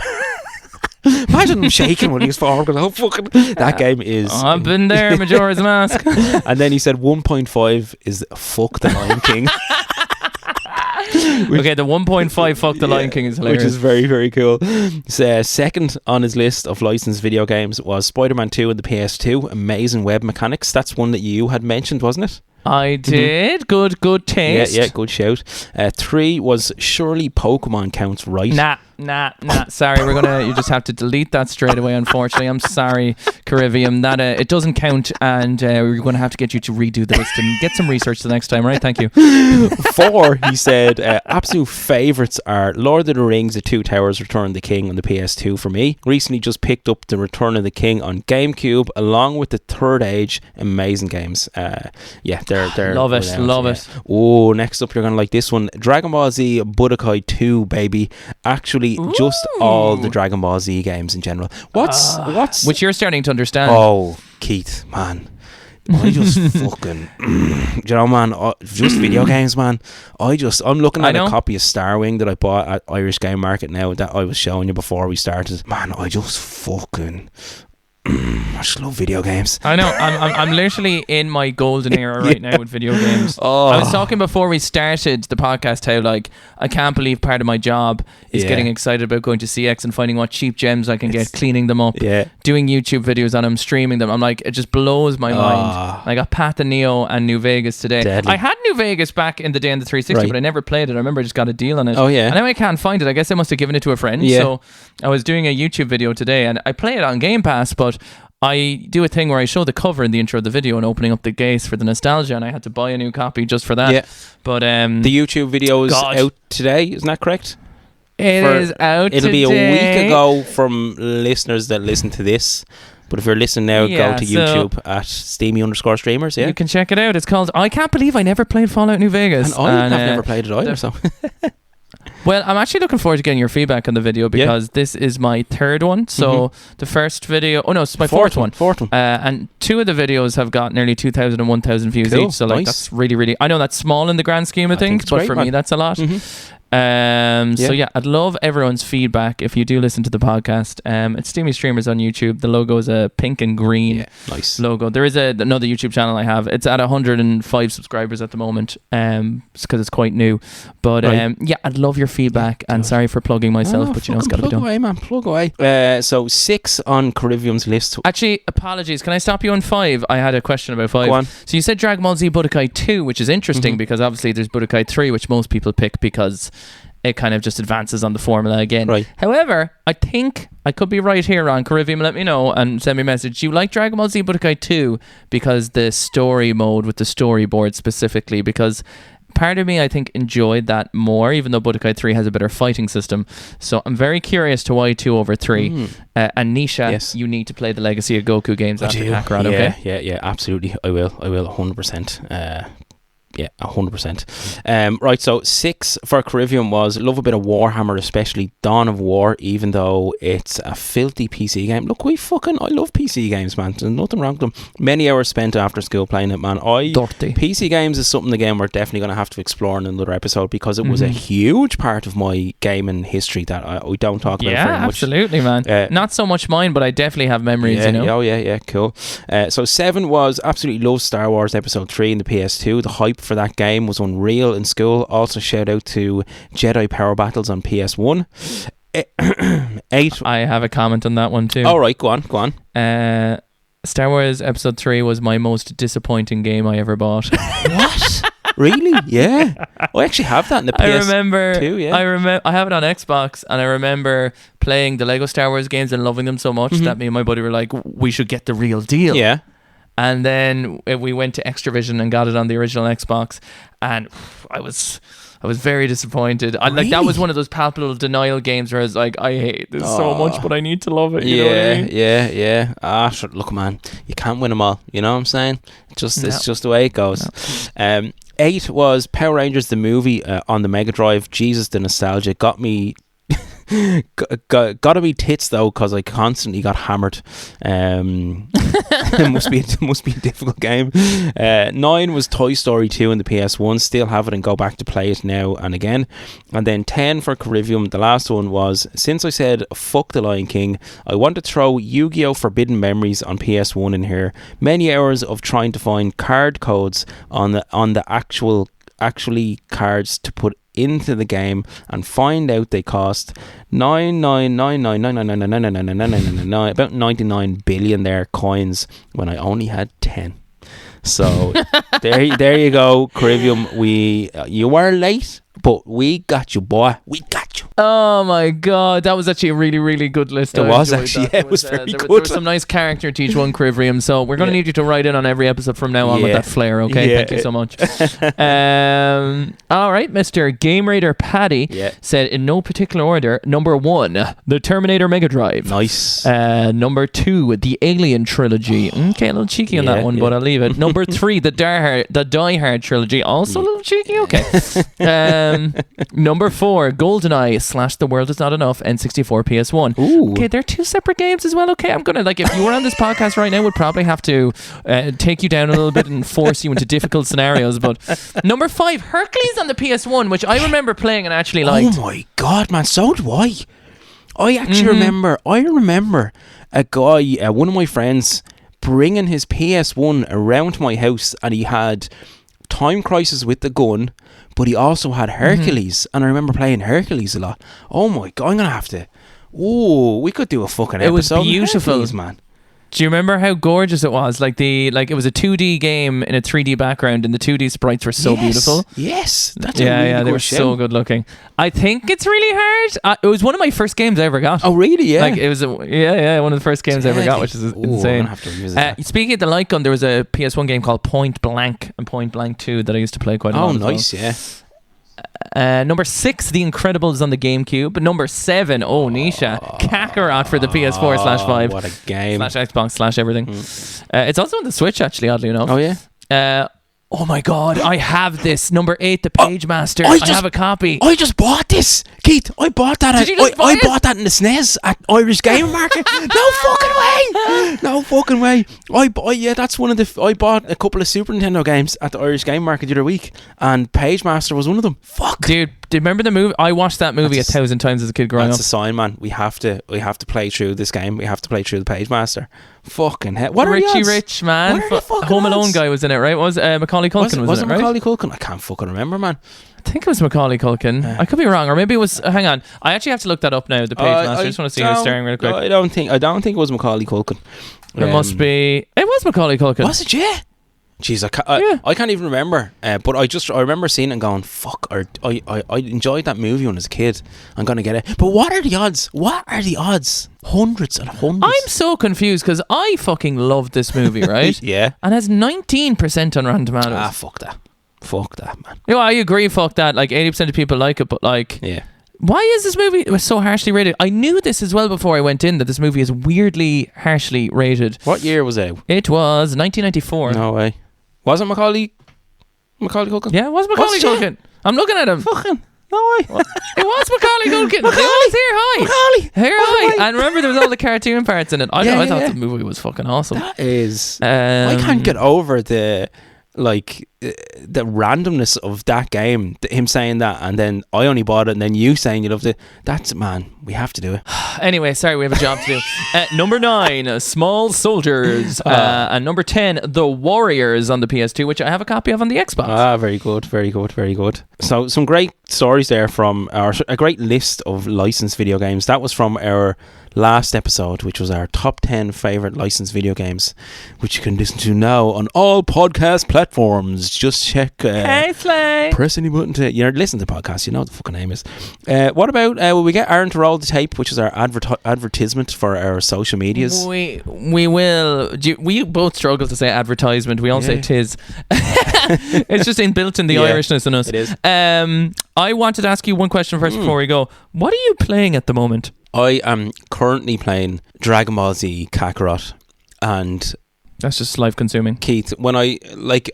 Imagine him shaking when he was 4 because that game is... I've been there, Majora's Mask. And then he said 1.5 is fuck the Lion King. Okay, the 1.5 fuck the Lion King is hilarious. Which is very, very cool. Second on his list of licensed video games was Spider-Man 2 and the PS2. Amazing web mechanics. That's one that you had mentioned, wasn't it? I did. Good taste. Yeah, good shout. 3 was surely Pokemon counts, right? Nah. Sorry, you just have to delete that straight away. Unfortunately, I'm sorry, Carivium. That it doesn't count, and we're going to have to get you to redo the list and get some research the next time. Right? Thank you. 4, he said, absolute favourites are Lord of the Rings: The Two Towers, Return of the King on the PS2 for me. Recently, just picked up the Return of the King on GameCube, along with the Third Age. Amazing games. They're love it. Oh, next up, you're gonna like this one. Dragon Ball Z Budokai 2, baby. Actually, just all the Dragon Ball Z games in general. What's which you're starting to understand. Oh, Keith, man. I just fucking, you know, man, just video games, man. I'm looking at a copy of Starwing that I bought at Irish Game Market now that I was showing you before we started. Man, I just fucking, I just love video games. I know. I'm literally in my golden era right now with video games. I was talking before we started the podcast how like I can't believe part of my job is getting excited about going to CX and finding what cheap gems I can get, cleaning them up, doing YouTube videos on them, streaming them. I'm like, it just blows my mind. I got Path and Neo and New Vegas today. Deadly. I had New Vegas back in the day on the 360, but I never played it. I remember I just got a deal on it. Oh yeah. And now I can't find it. I guess I must have given it to a friend. Yeah. So I was doing a YouTube video today and I play it on Game Pass, but I do a thing where I show the cover in the intro of the video and opening up the case for the nostalgia, and I had to buy a new copy just for that. Yeah. But the YouTube video is out today, isn't that correct? It is out today. It'll be a week ago from listeners that listen to this. But if you're listening now, go to YouTube at Steamy_streamers. Yeah, you can check it out. It's called I Can't Believe I Never Played Fallout New Vegas. And I have never played it either. So. Well, I'm actually looking forward to getting your feedback on the video because this is my third one. So the first video, it's my fourth one. And 2 of the videos have got nearly 2,000 and 1,000 views each. So like that's really, really, I know that's small in the grand scheme of things, but for me that's a lot. So yeah, I'd love everyone's feedback if you do listen to the podcast. It's Steamy Streamers on YouTube. The logo is a pink and green logo. There is another YouTube channel I have. It's at 105 subscribers at the moment because it's quite new. But yeah, I'd love your feedback, and sorry for plugging myself, but it's got to be done. Plug away, man, plug away. So 6 on Carivium's list. Actually, apologies, can I stop you on 5? I had a question about 5. Go on. So you said Dragon Ball Z Budokai 2, which is interesting because obviously there's Budokai 3, which most people pick because it kind of just advances on the formula again. Right. However, I think I could be right here on Carivium. Let me know and send me a message. Do you like Dragon Ball Z Budokai 2 because the story mode with the storyboard specifically? Because part of me, I think, enjoyed that more, even though Budokai 3 has a better fighting system. So I'm very curious to why 2 over 3. And Nisha, you need to play the Legacy of Goku games after Kakarot, okay? Yeah, absolutely. I will 100%. Yeah, 100%. Right, so 6 for Carivium was love a bit of Warhammer, especially Dawn of War, even though it's a filthy PC game. Look, I love PC games, man. There's nothing wrong with them. Many hours spent after school playing it, man. Dirty. PC games is something, again, we're definitely going to have to explore in another episode because it was a huge part of my gaming history that we don't talk about very much. Yeah, absolutely, man. Not so much mine, but I definitely have memories, you know? Oh, yeah, cool. So 7 was absolutely love Star Wars Episode 3 in the PS2. The hype for that game was unreal in school. Also shout out to Jedi Power Battles on PS1. 8. I have a comment on that one too. Alright, go on. Star Wars Episode 3 was my most disappointing game I ever bought. What? Really? Yeah. I actually have that in the PS2. I have it on Xbox, and I remember playing the Lego Star Wars games and loving them so much that me and my buddy were like, we should get the real deal. Yeah. And then we went to Extravision and got it on the original Xbox, and I was very disappointed. Really? That was one of those palpable denial games where I was like, I hate this so much, but I need to love it. You know what I mean? Yeah. Look, man, you can't win them all. You know what I'm saying? It's just the way it goes. No. 8 was Power Rangers the movie on the Mega Drive. Jesus, the nostalgia got me. Gotta be tits though, because I constantly got hammered. It must be a difficult game. 9 was Toy Story 2 in the PS1. Still have it and go back to play it now and again. And then 10 for Carivium. The last one was, since I said fuck the Lion King, I want to throw Yu-Gi-Oh! Forbidden Memories on PS1 in here. Many hours of trying to find card codes on the actually cards to put into the game and find out they cost about 99 billion there coins when I only had 10. So there you go, Caribbean. You were late, but we got you, boy. We got you. Oh my god, that was actually a really, really good list. It was actually, yeah, it was very good. There was some nice character to each one, Caribbean. So we're going to need you to write in on every episode from now on with that flair, okay? Thank you so much. All right, Mr. Game Raider Paddy said, in no particular order, number 1, the Terminator Mega Drive. Nice. Number 2, the Alien trilogy. Okay, a little cheeky on that one, but I'll leave it. Number 3, the Die Hard trilogy. Also a little cheeky, okay. Number 4, GoldenEye / The World Is Not Enough, N64 PS1. Ooh. Okay, they're 2 separate games as well. Okay, I'm gonna, like, if you were on this podcast right now, would probably have to take you down a little bit and force you into difficult scenarios. But number 5, Hercules on the PS1, which I remember playing and actually liked. Oh my god, man, so do I. I actually remember a guy, one of my friends, bringing his PS1 around my house, and he had Time Crisis with the gun, but he also had Hercules, and I remember playing Hercules a lot. Oh my god, I'm gonna have to. Oh, we could do a fucking episode. It was beautiful, Hercules, man. Do you remember how gorgeous it was? Like it was a 2D game in a 3D background, and the 2D sprites were so beautiful. Yes, that's a really good they were show. so good looking. I think it's really hard. It was one of my first games I ever got. Oh really? Yeah. Like it was one of the first games I ever got, which is insane. I'm have to revisit that. Speaking of the light gun, there was a PS1 game called Point Blank and Point Blank 2 that I used to play quite a lot. Oh, nice, yeah. Number 6, The Incredibles on the GameCube. Number 7, Nisha, Kakarot for the PS4 /5. What a game. /Xbox /everything. It's also on the Switch, actually, oddly enough. Oh yeah. Oh my god, I have this. Number 8, the Page Master. I have a copy. I just bought this, Keith. I bought that. Did you just buy I it? bought that in the SNES at Irish Game Market. No fucking way. That's one of the. I bought a couple of Super Nintendo games at the Irish Game Market the other week, and Page Master was one of them. Fuck, dude. Do you remember the movie? I watched that movie 1,000 times as a kid growing up. That's a sign, man. We have to play through this game. We have to play through the Page Master. Fucking hell. What are the odds? Richie Rich, man. Home Alone guy was in it, right? Was Macaulay Culkin was in it, right? Macaulay Culkin? I can't fucking remember, man. I think it was Macaulay Culkin. I could be wrong, or maybe it was. Hang on, I actually have to look that up now. The Page Master. I just want to see who's staring real quick. I don't think it was Macaulay Culkin. It must be. It was Macaulay Culkin. Was it? Yeah. Jeez, I can't even remember. But I remember seeing it and going, fuck. I enjoyed that movie when I was a kid. I'm gonna get it. But what are the odds? Hundreds and hundreds. I'm so confused because I fucking loved this movie, right? Yeah. And has 19% on Rotten Tomatoes. Fuck that, man. I agree. Fuck that. Like 80% of people like it, but like, yeah. Why is this movie so harshly rated? I knew this as well before I went in, that this movie is weirdly harshly rated. What year was it? It was 1994. No way. Wasn't Macaulay Culkin? Yeah, it was Macaulay Culkin. I'm looking at him. Fucking no way. It was Macaulay Culkin. It was Here High. Here High. And remember, there was all the cartoon parts in it. I thought the movie was fucking awesome. That is. I can't get over the randomness of that game. Him saying that, and then I only bought it, and then you saying you loved it. That's, man, we have to do it. Anyway, sorry, we have a job to do. Number 9, Small Soldiers. And number 10, The Warriors on the PS2, which I have a copy of on the Xbox. Very good. So some great stories there from a great list of licensed video games. That was from our last episode, which was our top 10 favourite licensed video games, which you can listen to now on all podcast platforms. Just check. Hey, Slay. Press any button to listen to the podcast. You know what the fucking name is. What about will we get Aaron to roll the tape, which is our advertisement for our social medias? We will. We both struggle to say advertisement. We all say tis. It's just inbuilt in the Irishness in us. It is. I wanted to ask you one question first before we go. What are you playing at the moment? I am currently playing Dragon Ball Z Kakarot, and that's just life consuming. Keith, when I like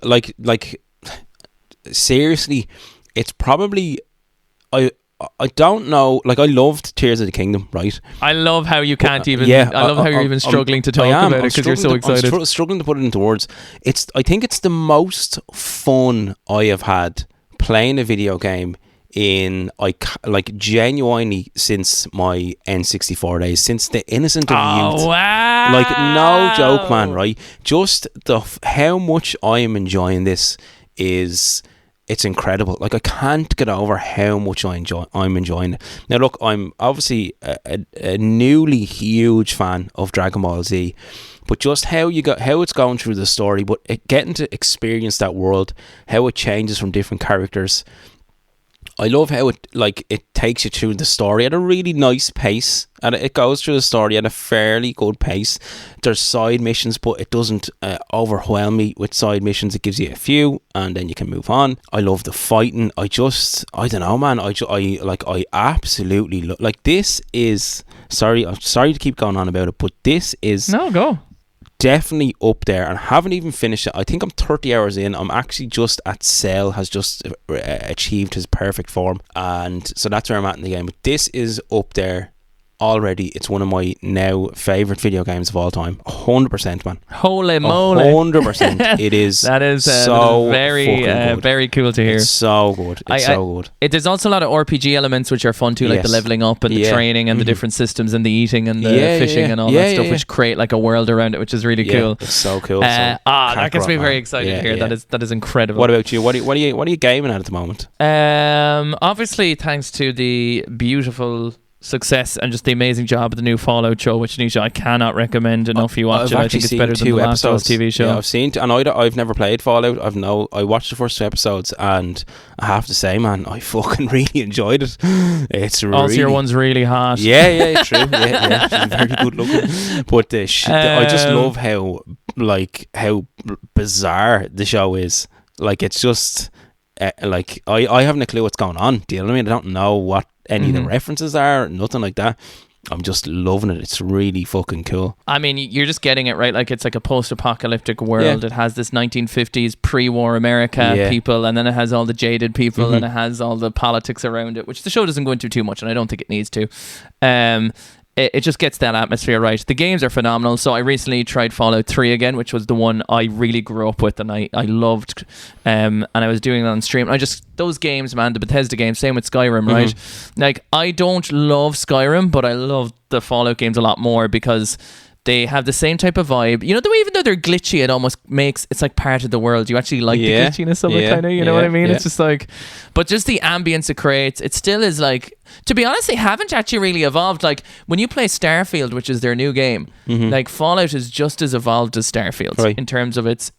seriously, it's probably I don't know. Like, I loved Tears of the Kingdom, right? I love how you can't even. I love how you're even struggling to talk about it because you're so excited. I'm struggling to put it into words. I think it's the most fun I have had playing a video game in genuinely since my N64 days, since the innocent of youth. Wow! Like, no joke, man. Right? Just how much I am enjoying this is it's incredible. Like, I can't get over how much I'm enjoying it. Now, look, I'm obviously a newly huge fan of Dragon Ball Z, but just how it's going through the story, but getting to experience that world, how it changes from different characters. I love how it takes you through the story at a really nice pace, and it goes through the story at a fairly good pace. There's side missions, but it doesn't overwhelm me with side missions. It gives you a few, and then you can move on. I love the fighting. I don't know, man. I absolutely love. Like, this is. I'm sorry to keep going on about it, but this is. No, go. Definitely up there, and I haven't even finished it. I think I'm 30 hours in. I'm actually just at Cell has just achieved his perfect form, and so that's where I'm at in the game. But this is up there already. It's one of my now favourite video games of all time. 100%, man. Holy moly. 100%. It is. That is so very good. very cool to hear. It's so good. It's so good. There's also a lot of RPG elements which are fun too, like the leveling up and the training and the different systems and the eating and the fishing and all that stuff, which create like a world around it, which is really cool. It's so cool. That gets me very excited here. That is incredible. What about you? What are you gaming at the moment? Obviously, thanks to the beautiful success and just the amazing job of the new Fallout show, which Nisha, I cannot recommend enough. You watch it. I think it's better than the last TV show. Yeah, I've seen and I've never played Fallout. I watched the first 2 episodes, and I have to say, man, I fucking really enjoyed it. It's really. Also, your one's really hot. Yeah, true. Yeah, she's very good looking. But I just love how bizarre the show is. Like, it's just like I haven't a clue what's going on. Do you know what I mean? I don't know what any of the references are, nothing like that. I'm just loving it. It's really fucking cool. I mean, you're just getting it right. Like, it's like a post-apocalyptic world. It has this 1950s pre-war America people, and then it has all the jaded people, and it has all the politics around it, which the show doesn't go into too much, and I don't think it needs to. It just gets that atmosphere right. The games are phenomenal. So I recently tried Fallout 3 again, which was the one I really grew up with and I loved. And I was doing it on stream. Those games, man, the Bethesda games, same with Skyrim, right? Like, I don't love Skyrim, but I love the Fallout games a lot more because they have the same type of vibe. You know, even though they're glitchy, it almost makes it's like part of the world. You actually like the glitchiness of it, kind of. You know what I mean? It's just like, but just the ambience it creates, it still is like. To be honest, they haven't actually really evolved. Like, when you play Starfield, which is their new game, like, Fallout is just as evolved as Starfield in terms of its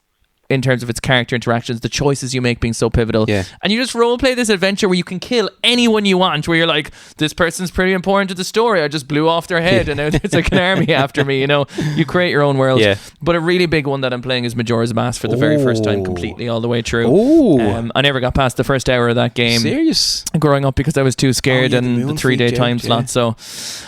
character interactions, the choices you make being so pivotal. And you just roleplay this adventure where you can kill anyone you want, where you're like, this person's pretty important to the story, I just blew off their head and now there's like an army after me, you know. You create your own world. But a really big one that I'm playing is Majora's Mask for the very first time, completely all the way through. I never got past the first hour of that game. Serious? Growing up, because I was too scared and the 3-day time slot. So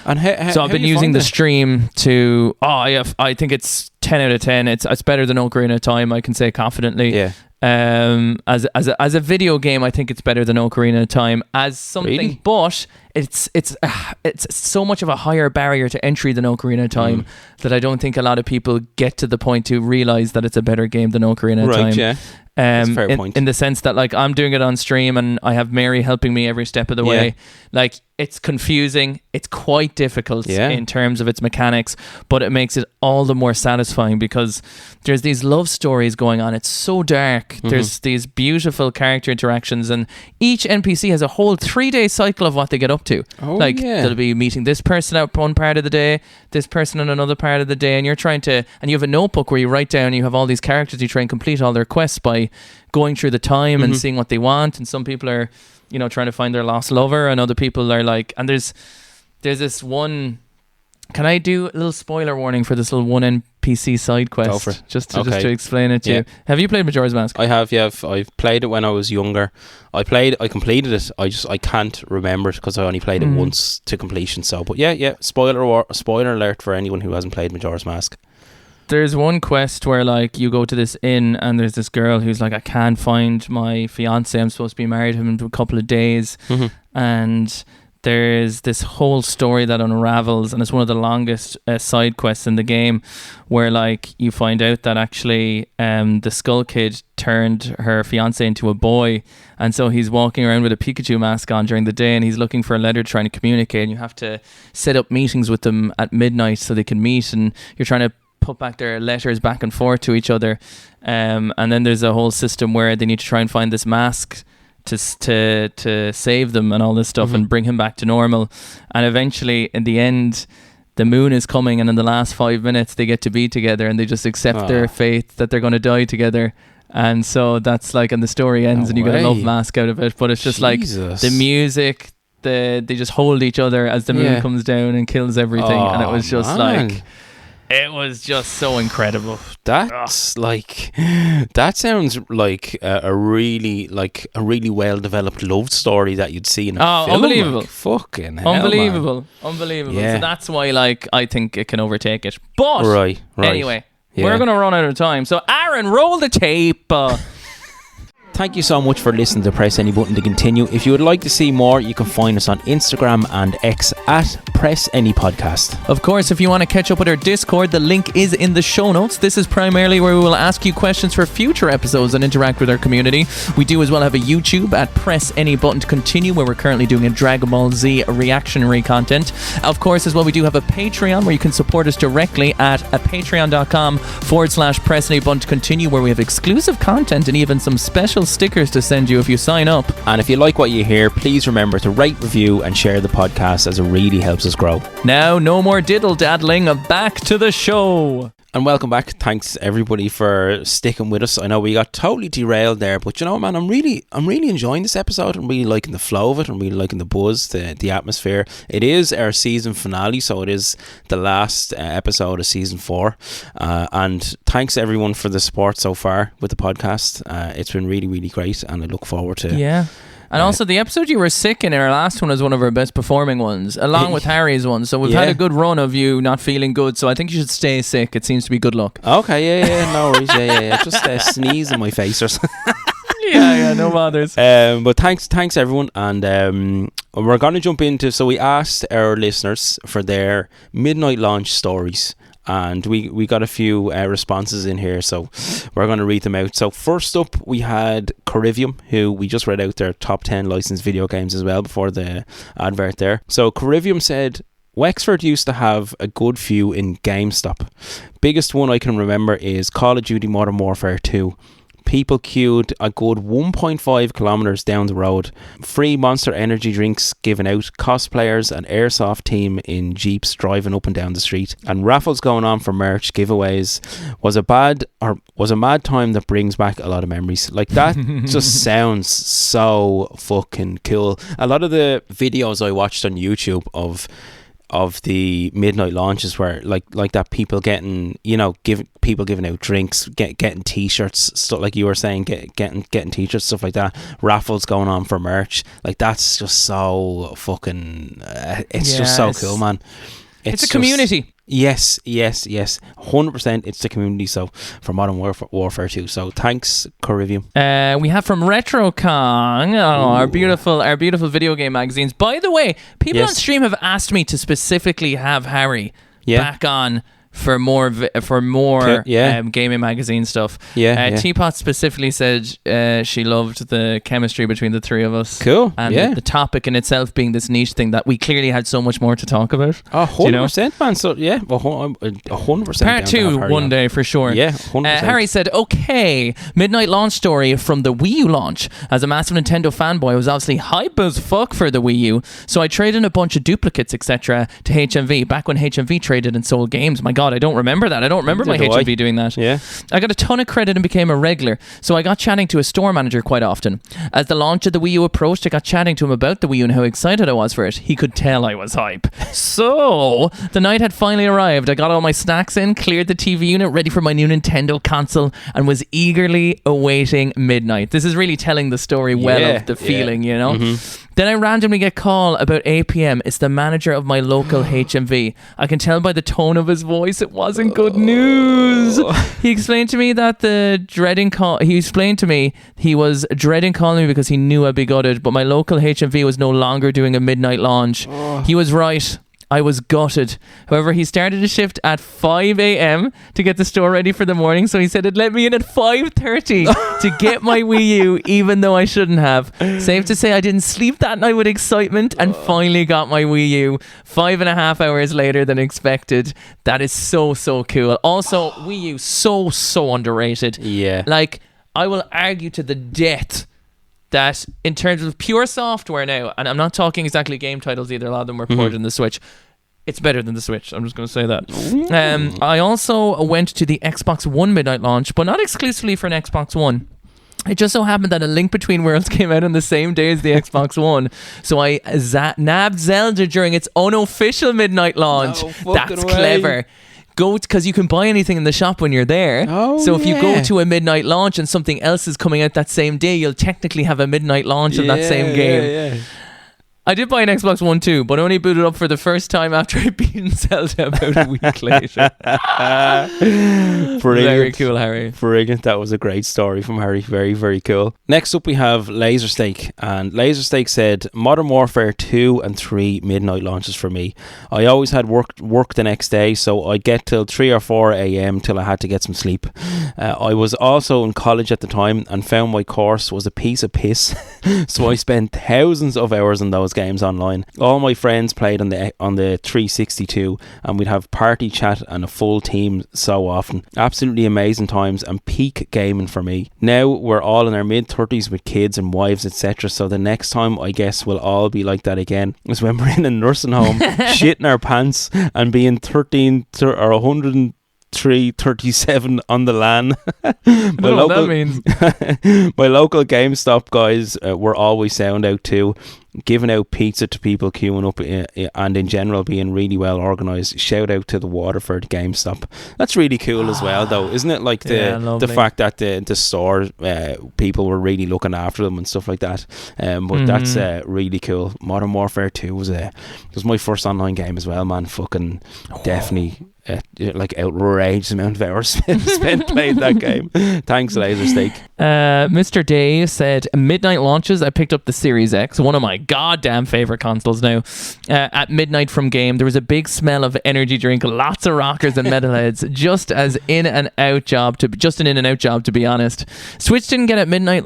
I've been using the stream to I think it's 10 out of 10. It's better than Ocarina of Time, I can say confidently. As a video game, I think it's better than Ocarina of Time as something, but it's so much of a higher barrier to entry than Ocarina of Time that I don't think a lot of people get to the point to realize that it's a better game than Ocarina of Time. That's a fair point. In the sense that, like, I'm doing it on stream and I have Mary helping me every step of the way. Like, it's confusing, it's quite difficult in terms of its mechanics, but it makes it all the more satisfying because there's these love stories going on. It's so dark. There's these beautiful character interactions, and each NPC has a whole 3-day cycle of what they get up to. They'll be meeting this person out one part of the day, this person in another part of the day, and you have a notebook where you write down, you have all these characters, you try and complete all their quests by going through the time and seeing what they want. And some people are, you know, trying to find their lost lover, and other people are like, and there's this one. Can I do a little spoiler warning for this little one NPC side quest? Go for it. Just to explain it to you. Have you played Majora's Mask? I have, yeah. I've played it when I was younger. I completed it. I can't remember it because I only played it once to completion. So, but yeah. Spoiler alert for anyone who hasn't played Majora's Mask. There's one quest where, like, you go to this inn and there's this girl who's like, I can't find my fiance. I'm supposed to be married to him in a couple of days. And there's this whole story that unravels, and it's one of the longest side quests in the game, where, like, you find out that actually the Skull Kid turned her fiance into a boy, and so he's walking around with a Pikachu mask on during the day, and he's looking for a letter trying to communicate, and you have to set up meetings with them at midnight so they can meet, and you're trying to put back their letters back and forth to each other. And then there's a whole system where they need to try and find this mask to save them and all this stuff and bring him back to normal. And eventually, in the end, the moon is coming, and in the last 5 minutes, they get to be together, and they just accept their fate that they're going to die together. And so that's like, and the story ends, and you get a love mask out of it. But it's just like the music, they just hold each other as the moon comes down and kills everything. And it was just like, it was just so incredible. That's like, that sounds like a really well developed love story that you'd see in a film. Unbelievable. Like, fucking hell, Unbelievable. Yeah. So that's why, like, I think it can overtake it. But right. Anyway, we're going to run out of time. So Aaron, roll the tape. Thank you so much for listening to Press Any Button to Continue. If you would like to see more, you can find us on Instagram and X at Press Any Podcast. Of course, if you want to catch up with our Discord, the link is in the show notes. This is primarily where we will ask you questions for future episodes and interact with our community. We do as well have a YouTube at Press Any Button to Continue, where we're currently doing a Dragon Ball Z reactionary content. Of course, as well, we do have a Patreon where you can support us directly at patreon.com/Press Any Button to Continue, where we have exclusive content and even some special stickers to send you if you sign up. And if you like what you hear, please remember to rate, review and share the podcast, as it really helps us grow. Now, no more diddle-daddling, back to the show. And welcome back. Thanks everybody for sticking with us. I know we got totally derailed there, but you know, man, I'm really enjoying this episode. I'm really liking the flow of it. I'm really liking the buzz, the atmosphere. It is our season finale, so it is the last episode of season 4. And thanks everyone for the support so far with the podcast. It's been really, really great, and I look forward to And also, the episode you were sick in our last one was one of our best performing ones, along with Harry's one. So we've had a good run of you not feeling good. So I think you should stay sick. It seems to be good luck. Okay, no worries. Just sneeze in my face or something. No bothers. But thanks everyone. And we're going to jump into, so we asked our listeners for their midnight launch stories. And we got a few responses in here, so we're going to read them out. So first up, we had Corivium, who we just read out their top 10 licensed video games as well before the advert there. So Corivium said, Wexford used to have a good few in GameStop. Biggest one I can remember is Call of Duty Modern Warfare 2. People queued a good 1.5 kilometres down the road. Free Monster Energy drinks given out. Cosplayers and airsoft team in jeeps driving up and down the street. And raffles going on for merch, giveaways. Was a mad time that brings back a lot of memories. Like, that just sounds so fucking cool. A lot of the videos I watched on YouTube of the midnight launches were like that, people getting, people giving out drinks, getting t-shirts, stuff like you were saying, getting t-shirts, stuff like that, raffles going on for merch. Like, that's just so fucking it's just so cool, man. It's a community. Yes 100%. It's the community. So for Modern Warfare 2. So thanks, Corivium. We have from Retro Kong, our beautiful video game magazines. By the way, people on stream have asked me to specifically have Harry back on for more gaming magazine stuff. Teapot specifically said she loved the chemistry between the three of us. Cool. And the topic in itself being this niche thing that we clearly had so much more to talk about. 100%, man. So 100%. Part 2 one day for sure. 100%. Harry said, okay, midnight launch story from the Wii U launch. As a massive Nintendo fanboy, I was obviously hype as fuck for the Wii U, so I traded in a bunch of duplicates, etc. to HMV, back when HMV traded and sold games. My God, I don't remember that. I don't remember my HMV doing that. I got a ton of credit and became a regular, so I got chatting to a store manager quite often. As the launch of the Wii U approached, I got chatting to him about the Wii U and how excited I was for it. He could tell I was hype. So, the night had finally arrived. I got all my snacks in, cleared the TV unit, ready for my new Nintendo console, and was eagerly awaiting midnight. This is really telling the story well of the feeling, you know? Mm-hmm. Then I randomly get a call about 8 p.m. It's the manager of my local HMV. I can tell by the tone of his voice it wasn't good news. He explained to me that he was dreading calling me because he knew I'd be gutted, but my local HMV was no longer doing a midnight launch. He was right. I was gutted. However, he started a shift at 5 a.m. to get the store ready for the morning, so he said it let me in at 5:30 to get my Wii U, even though I shouldn't have. Safe to say I didn't sleep that night with excitement and finally got my Wii U 5.5 hours later than expected. That is so cool. Also, Wii U so underrated. Yeah. Like, I will argue to the death that in terms of pure software now, and I'm not talking exactly game titles either, a lot of them were ported in the Switch, it's better than the Switch. I'm just going to say that. I also went to the Xbox One midnight launch, but not exclusively for an Xbox One. It just so happened that A Link Between Worlds came out on the same day as the Xbox One. So I nabbed Zelda during its unofficial midnight launch. That's clever. Go because you can buy anything in the shop when you're there. So if you go to a midnight launch and something else is coming out that same day, you'll technically have a midnight launch of that same game. I did buy an Xbox One too, but only booted up for the first time after I'd beaten Zelda about a week later. Brilliant. Very cool, Harry. Brilliant. That was a great story from Harry. Very, very cool. Next up we have Laserstake. And Laserstake said, Modern Warfare 2 and 3 midnight launches for me. I always had work the next day, so I'd get till 3 or 4 a.m. till I had to get some sleep. I was also in college at the time and found my course was a piece of piss. So I spent thousands of hours on those games online. All my friends played on the 362 and we'd have party chat and a full team so often. Absolutely amazing times and peak gaming for me. Now we're all in our mid-30s with kids and wives, etc. So the next time I guess we'll all be like that again is when we're in a nursing home shitting our pants and being 13 or 103.37 on the LAN. I don't know what that means. My local GameStop guys were always sound out too, giving out pizza to people queuing up and in general being really well organised. Shout out to the Waterford GameStop. That's really cool as well though, isn't it? Like the fact that the store people were really looking after them and stuff like that. But that's really cool. Modern Warfare 2 was my first online game as well, man. Fucking definitely like outrageous amount of hours spent playing that game. Thanks, Laserstake. Mr. Day said, midnight launches, I picked up the Series X, one of my goddamn favourite consoles now. At midnight from game, there was a big smell of energy drink, lots of rockers and metalheads, just an in and out job to be honest. Switch didn't get a midnight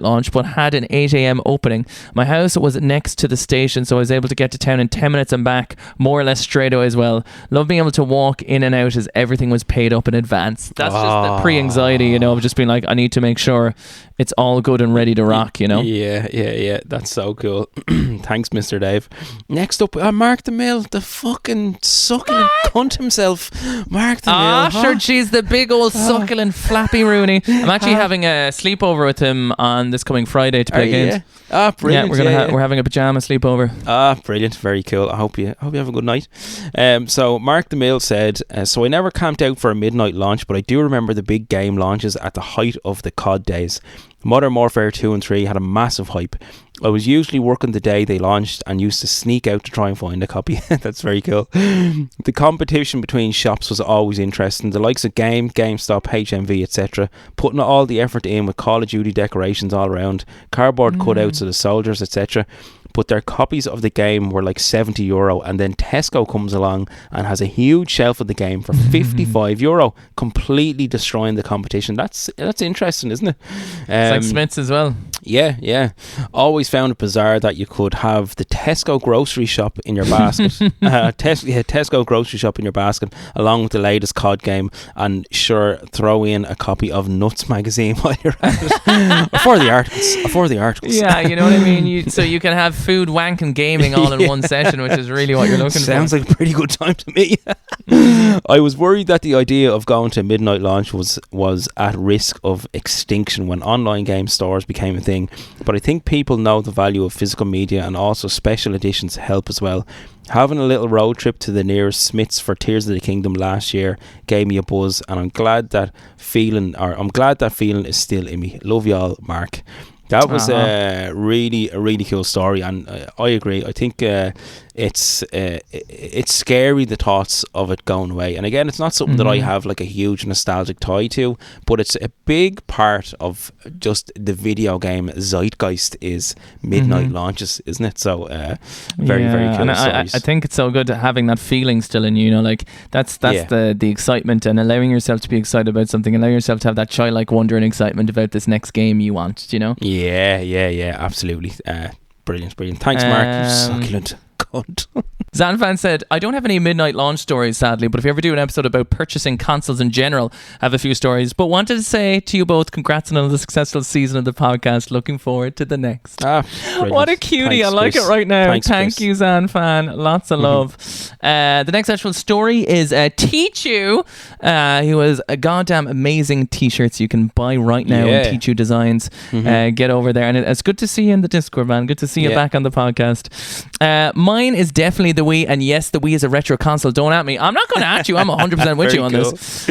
launch, but had an 8 a.m. opening. My house was next to the station, so I was able to get to town in 10 minutes and back, more or less straight away as well. Love being able to walk in and out as everything was paid up in advance. That's just the pre-anxiety, of just being like, I need to make sure it's all good and ready to rock, Yeah. That's so cool. Thanks, Mr. Dave. Next up, Mark the Mill, the fucking succulent cunt himself. Mark the Mill. Sure, geez, the big old succulent flappy Rooney. I'm actually having a sleepover with him on this coming Friday to play games. Brilliant. Yeah, we're having a pajama sleepover. Brilliant. Very cool. I hope you have a good night. So Mark the Mill said, so I never camped out for a midnight launch, but I do remember the big game launches at the height of the COD days. Modern Warfare 2 and 3 had a massive hype. I was usually working the day they launched and used to sneak out to try and find a copy. That's very cool. The competition between shops was always interesting. The likes of GameStop, HMV, etc. putting all the effort in with Call of Duty decorations all around, cardboard cutouts of the soldiers, etc. But their copies of the game were like €70, and then Tesco comes along and has a huge shelf of the game for €55, completely destroying the competition. That's interesting, isn't it? It's like Smith's as well. Yeah. Always found it bizarre that you could have the Tesco grocery shop in your basket. Tesco grocery shop in your basket, along with the latest COD game, and sure, throw in a copy of Nuts magazine while you're at it. For the articles. Yeah, you know what I mean? So you can have food, wank and gaming all in one session, which is really what you're looking for. Sounds like a pretty good time to me. I was worried that the idea of going to midnight launch was at risk of extinction when online game stores became a thing, but I think people know the value of physical media, and also special editions help as well. Having a little road trip to the nearest Smiths for Tears of the Kingdom last year gave me a buzz, and I'm glad that feeling is still in me. Love y'all, Mark. That was a really cool story, and I agree. I think it's scary, the thoughts of it going away. And again, it's not something that I have like a huge nostalgic tie to, but it's a big part of just the video game zeitgeist is midnight launches, isn't it? So very cool. And I think it's so good having that feeling still in you, you know, like that's the excitement, and allowing yourself to be excited about something, allow yourself to have that childlike wonder and excitement about this next game you want, you know. Yeah, absolutely. Brilliant. Thanks, Mark. You succulent cunt. Zanfan said, I don't have any midnight launch stories, sadly, but if you ever do an episode about purchasing consoles in general, I have a few stories. But wanted to say to you both, congrats on another successful season of the podcast. Looking forward to the next. What a cutie. Thanks, I like Chris. it right now. Thank you, Zanfan. Lots of love. The next actual story is Teachu, who has a goddamn amazing t-shirts you can buy right now in Teachu Designs. Get over there. And it's good to see you in the Discord, man. Good to see you back on the podcast. Mine is definitely the Wii, and yes, the Wii is a retro console. Don't at me. I'm not going to at you. I'm 100% with you on this.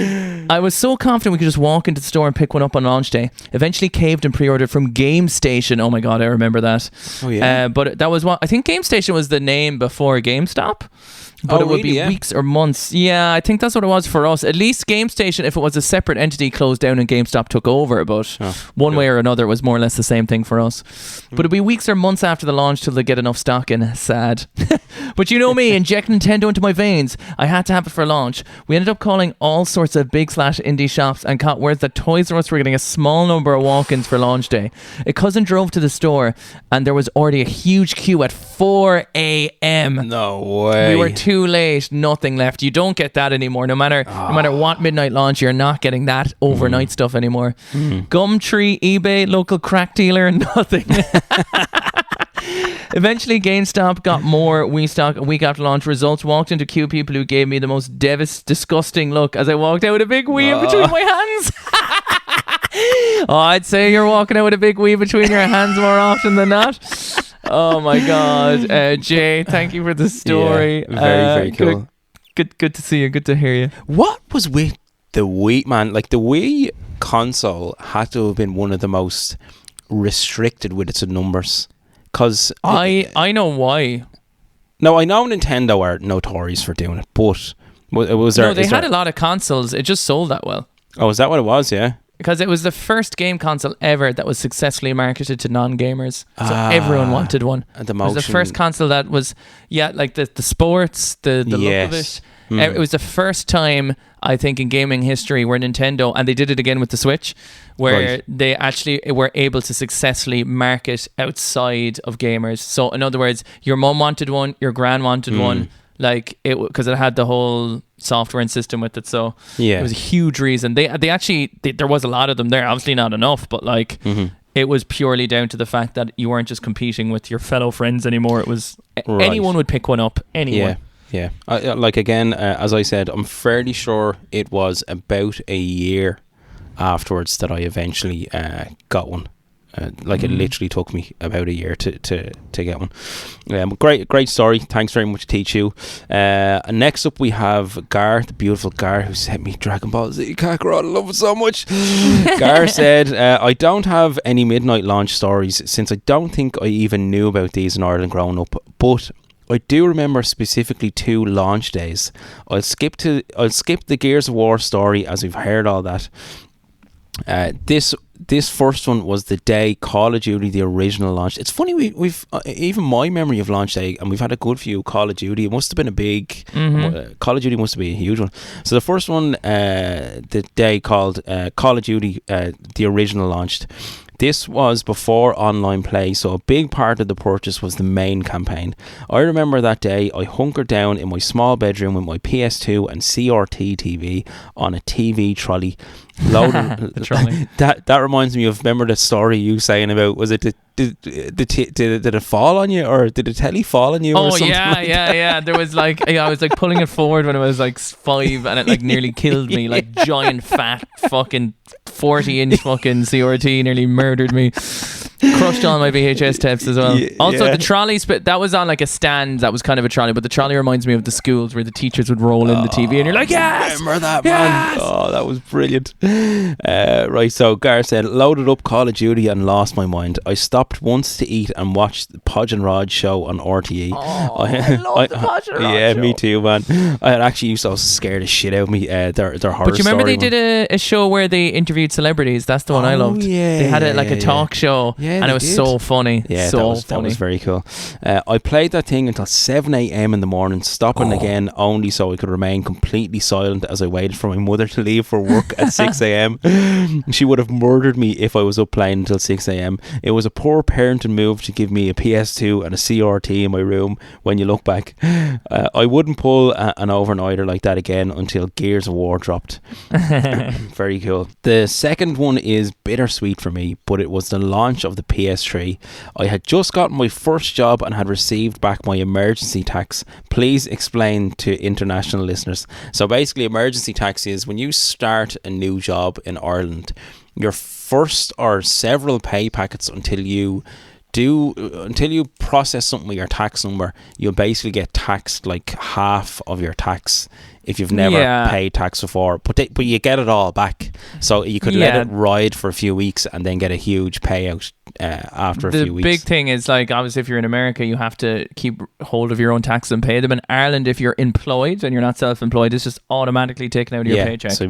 I was so confident we could just walk into the store and pick one up on launch day. Eventually caved and pre-ordered from Game Station. Oh my god, I remember that. Oh yeah. But that was what I think Game Station was the name before GameStop. But it would be weeks or months. Yeah, I think that's what it was for us. At least Game Station, if it was a separate entity, closed down and GameStop took over. But one way or another, it was more or less the same thing for us. But it'd be weeks or months after the launch till they get enough stock in. Sad. But you know me, inject Nintendo into my veins. I had to have it for launch. We ended up calling all sorts of big/indie shops and caught word that Toys R Us were getting a small number of walk-ins for launch day. A cousin drove to the store and there was already a huge queue at 4 a.m. No way. We were too late. Nothing left. You don't get that anymore. No matter what midnight launch, you're not getting that overnight stuff anymore. Gumtree, eBay, local crack dealer, nothing. Eventually GameStop got more Wii stock a week after launch. Results, walked into queue people who gave me the most disgusting look as I walked out with a big Wii in between my hands. I'd say you're walking out with a big Wii between your hands more often than not. Oh my god. Jay, thank you for the story. Very cool. Good to see you. Good to hear you. What was with the Wii, man? Like, the Wii console had to have been one of the most restricted with its numbers. Because I know why. No, I know Nintendo are notorious for doing it, but they had a lot of consoles. It just sold that well. Oh, is that what it was? Yeah. Because it was the first game console ever that was successfully marketed to non-gamers. So everyone wanted one. It was the first console that was, like the sports, the look of it. It was the first time, I think, in gaming history where Nintendo, and they did it again with the Switch, where they actually were able to successfully market outside of gamers. So in other words, your mum wanted one, your gran wanted one, like it, because it had the whole software and system with it. So it was a huge reason. They actually, there was a lot of them there, obviously not enough, but like it was purely down to the fact that you weren't just competing with your fellow friends anymore. It was anyone would pick one up, anyone. Yeah. Like, again, as I said, I'm fairly sure it was about a year afterwards that I eventually got one. It literally took me about a year to get one. Great story. Thanks very much, Teachu. Next up we have Gar, the beautiful Gar, who sent me Dragon Ball Z Kakarot. I love it so much. Gar said, I don't have any midnight launch stories since I don't think I even knew about these in Ireland growing up, but I do remember specifically 2 launch days. I'll skip the Gears of War story as we've heard all that. This first one was the day Call of Duty, the original, launched. It's funny, we've even my memory of launch day, and we've had a good few Call of Duty. It must have been a big Call of Duty must have been a huge one. So the first one, the day called Call of Duty, the original, launched. This was before online play, so a big part of the purchase was the main campaign. I remember that day I hunkered down in my small bedroom with my PS2 and CRT TV on a TV trolley. The trolley. That reminds me of, remember the story you saying about, was it did it fall on you, or did the telly fall on you? Oh, or something yeah. There was I was pulling it forward when I was 5, and it nearly killed me. Giant fat fucking 40-inch fucking CRT nearly murdered me. Crushed all my VHS tapes as well. Also, the trolleys, but that was on like a stand that was kind of a trolley, but the trolley reminds me of the schools where the teachers would roll in the TV and you're like, yes! Remember that, man? Oh, that was brilliant. Right, so Gar said, loaded up Call of Duty and lost my mind. I stopped once to eat and watched the Podge and Rod show on RTE. Oh, I love the Podge and Rod show. Me too, man. I actually used to scare the shit out of me. Their horror. But you remember they did a show where they interviewed celebrities? That's the one I loved. Yeah, they had a talk show, and it was so funny. Yeah, so that was very cool. I played that thing until 7 a.m. in the morning, stopping again only so I could remain completely silent as I waited for my mother to leave for work at 6 a.m. She would have murdered me if I was up playing until 6 a.m. It was a poor parenting move to give me a PS2 and a CRT in my room when you look back. I wouldn't pull an overnighter like that again until Gears of War dropped. Very cool. The second one is bittersweet for me, but it was the launch of the PS3. I had just gotten my first job and had received back my emergency tax. Please explain to international listeners. So basically, emergency tax is when you start a new job in Ireland, your first or several pay packets until you process something with your tax number, you'll basically get taxed like half of your tax if you've never paid tax before, but you get it all back, so you could let it ride for a few weeks and then get a huge payout after a few weeks. The big thing is, like, obviously if you're in America you have to keep hold of your own tax and pay them. In Ireland, if you're employed and you're not self-employed, it's just automatically taken out of your paycheck, so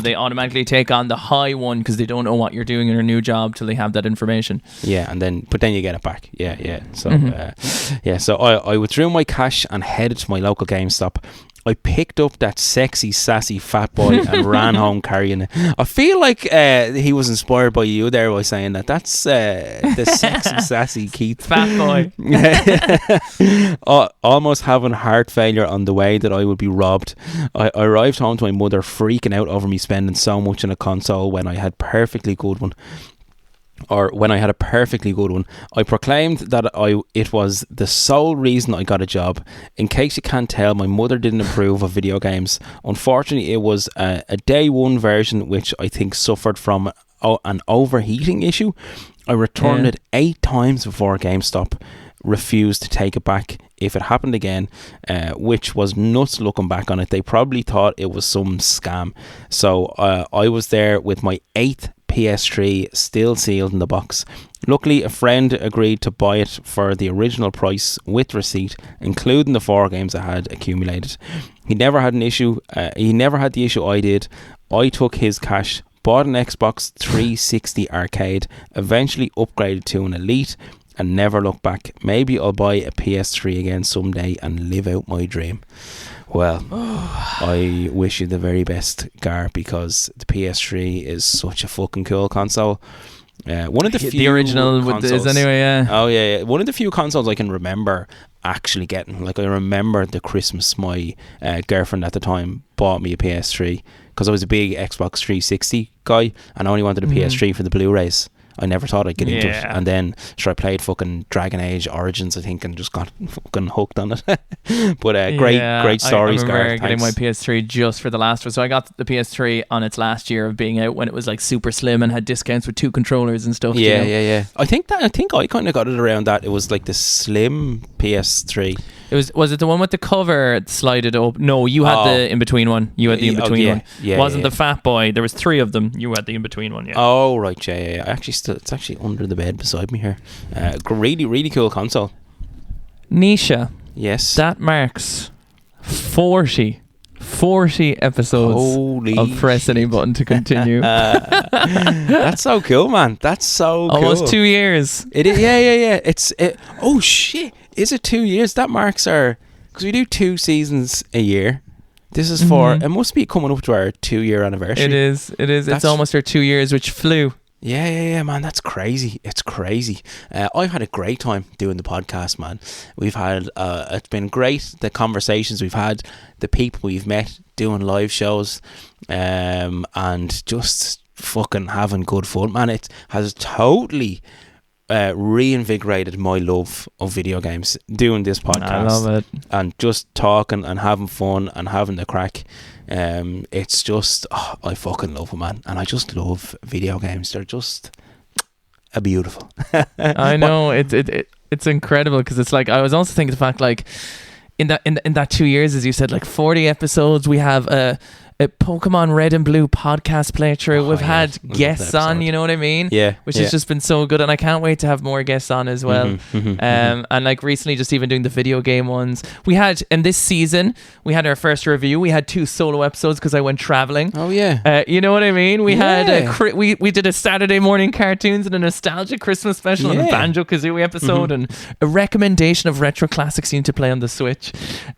they automatically take on the high one because they don't know what you're doing in your new job till they have that information. But then you get it back. So I withdrew my cash and headed to my local GameStop. I picked up that sexy, sassy fat boy and ran home carrying it. I feel like he was inspired by you there by saying that. That's the sexy, sassy Keith. Fat boy. Almost having heart failure on the way that I would be robbed. I arrived home to my mother freaking out over me spending so much on a console when I had a perfectly good one. I proclaimed that it was the sole reason I got a job. In case you can't tell, my mother didn't approve of video games. Unfortunately, it was a day one version which I think suffered from an overheating issue. I returned it 8 times before GameStop refused to take it back if it happened again, which was nuts looking back on it. They probably thought it was some scam. So I was there with my 8th PS3 still sealed in the box. Luckily, a friend agreed to buy it for the original price with receipt, including the 4 games I had accumulated. He never had the issue I did. I took his cash, bought an Xbox 360 arcade, eventually upgraded to an Elite, and never looked back. Maybe I'll buy a PS3 again someday and live out my dream. Well, I wish you the very best, Gar, because the PS3 is such a fucking cool console. One of the few the original consoles, is anyway. Yeah. Oh yeah. One of the few consoles I can remember actually getting. Like, I remember the Christmas my girlfriend at the time bought me a PS3 because I was a big Xbox 360 guy and I only wanted a PS3 for the Blu-rays. I never thought I'd get into it, and then I played fucking Dragon Age Origins, I think, and just got fucking hooked on it. But great stories. I remember getting my PS3 just for The Last of Us. So I got the PS3 on its last year of being out when it was like super slim and had discounts with 2 controllers and stuff. Yeah. I think I kind of got it around that. It was like the slim PS3. Was it the one with the cover slided up? No, you had the in-between one. You had the in-between one. Yeah, wasn't the fat boy. There was 3 of them. You had the in-between one, yeah. Oh, right, yeah. It's actually under the bed beside me here. Really, really cool console. Nisha. Yes. That marks 40 episodes of Press Any Button to Continue. That's so cool, man. That's so cool. Almost 2 years. It is, yeah. Oh, shit. Is it 2 years? That marks our... Because we do 2 seasons a year. This is for... It must be coming up to our 2-year anniversary. It is. It's almost our 2 years, which flew. Yeah, man. That's crazy. It's crazy. I've had a great time doing the podcast, man. We've had... it's been great. The conversations we've had. The people we've met doing live shows. And just fucking having good fun, man. It has totally... reinvigorated my love of video games doing this podcast. I love it. And just talking and having fun and having the crack. It's just I fucking love it, man. And I just love video games. They're just beautiful. I know it's incredible, because it's like, I was also thinking the fact, like, in that 2 years, as you said, like 40 episodes, we have a Pokemon Red and Blue podcast playthrough. We've had guests on, you know what I mean? Yeah. Which has just been so good, and I can't wait to have more guests on as well. And like recently, just even doing the video game ones. We had, in this season, we had our first review. We had 2 solo episodes because I went traveling. Oh yeah. You know what I mean? We had we did a Saturday morning cartoons and a nostalgic Christmas special and a Banjo-Kazooie episode and a recommendation of retro classics you need to play on the Switch.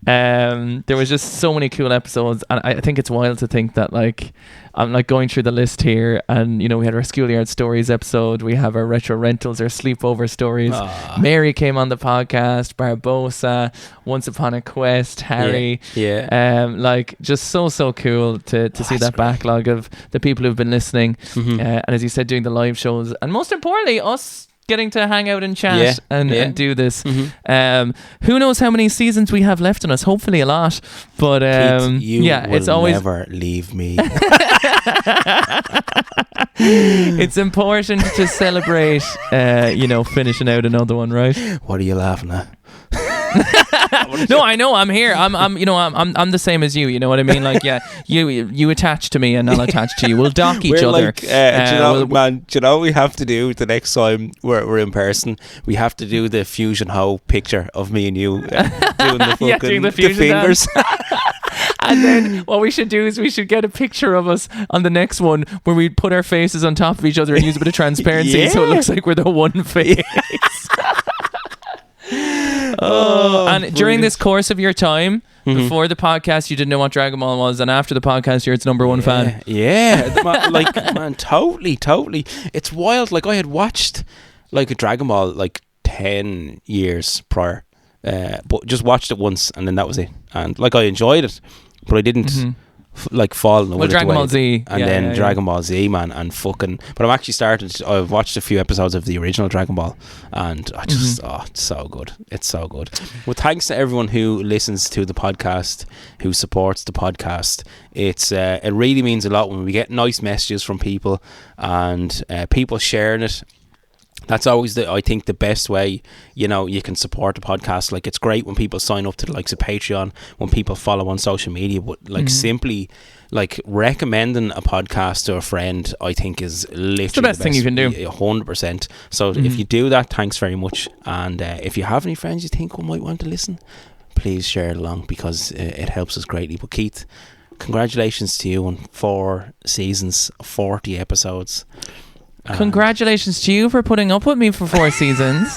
There was just so many cool episodes, and I think it's wild to think that, like, I'm like going through the list here, and you know, we had our Schoolyard Stories episode, we have our retro rentals, our sleepover stories. Mary came on the podcast, Barbosa, Once Upon a Quest, Harry. Like, just so cool to see that backlog of the people who've been listening, and as you said, doing the live shows, and most importantly, us getting to hang out and chat and do this. Who knows how many seasons we have left in us? Hopefully a lot. But Keith, you will it's always never leave me. It's important to celebrate, finishing out another one, right? What are you laughing at? No, I know, I'm here. I'm the same as you. You know what I mean? Like, you attach to me and I'll attach to you. We'll dock each other. Like, do you know what we have to do the next time we're in person? We have to do the Fusion Ho picture of me and you doing the fucking doing the fingers. And then what we should do is we should get a picture of us on the next one where we put our faces on top of each other and use a bit of transparency so it looks like we're the one face. And during this course of your time, before the podcast, you didn't know what Dragon Ball was, and after the podcast, you're its number one fan. Like, man, totally. It's wild. Like, I had watched like a Dragon Ball like 10 years prior, but just watched it once, and then that was it. And like, I enjoyed it, but I didn't like fall in love with Dragon Ball Z, and then Dragon Ball Z, man, and fucking. But I'm actually I've watched a few episodes of the original DragonAll, and I just it's so good. It's so good. Well, thanks to everyone who listens to the podcast, who supports the podcast. It really means a lot when we get nice messages from people and people sharing it. That's always I think the best way, you can support the podcast. Like, it's great when people sign up to the likes of Patreon, when people follow on social media, but like simply like recommending a podcast to a friend, I think is literally the best thing you can do. 100%. So if you do that, thanks very much. And if you have any friends you think who might want to listen, please share it along, because it helps us greatly. But Keith, congratulations to you on 4 seasons, 40 episodes. Congratulations to you for putting up with me for 4 seasons.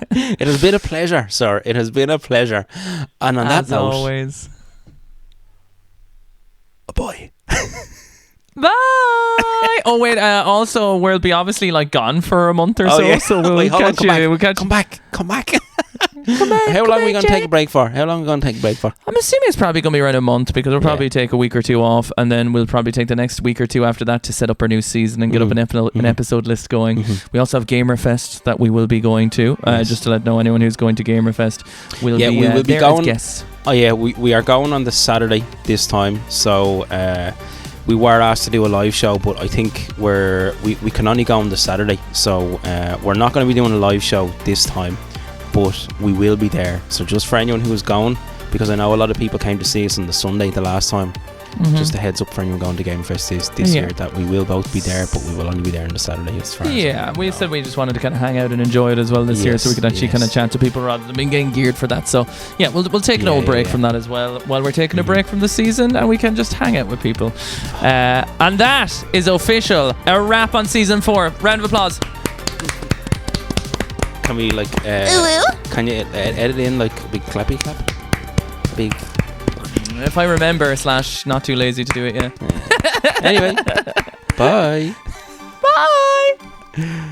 It has been a pleasure, sir. It has been a pleasure. And on that note, always, bye. Bye. Oh wait, also we'll be obviously like gone for a month or so. So we'll catch you. We'll catch. Come back. How long are we going to take a break for? I'm assuming it's probably going to be around a month, because we'll probably take a week or 2 off, and then we'll probably take the next week or 2 after that to set up our new season and get up an episode list going. We also have Gamerfest that we will be going to. Just to let know anyone who's going to Gamerfest, we will be going as guests. Oh yeah, we are going on the Saturday this time. So we were asked to do a live show, but I think we can only go on the Saturday. So we're not going to be doing a live show this time, but we will be there. So just for anyone who is going, because I know a lot of people came to see us on the Sunday the last time, just a heads up for anyone going to Gamerfest this year that we will both be there, but we will only be there on the Saturday. We said we just wanted to kind of hang out and enjoy it as well this year, so we could actually kind of chat to people rather than being getting geared for that. So yeah, we'll take an old break from that as well, while we're taking a break from the season, and we can just hang out with people. And that is official. A wrap on season 4. Round of applause. Can we can you edit in like a big clappy clap? Big. If I remember / not too lazy to do it, Anyway, bye. Bye.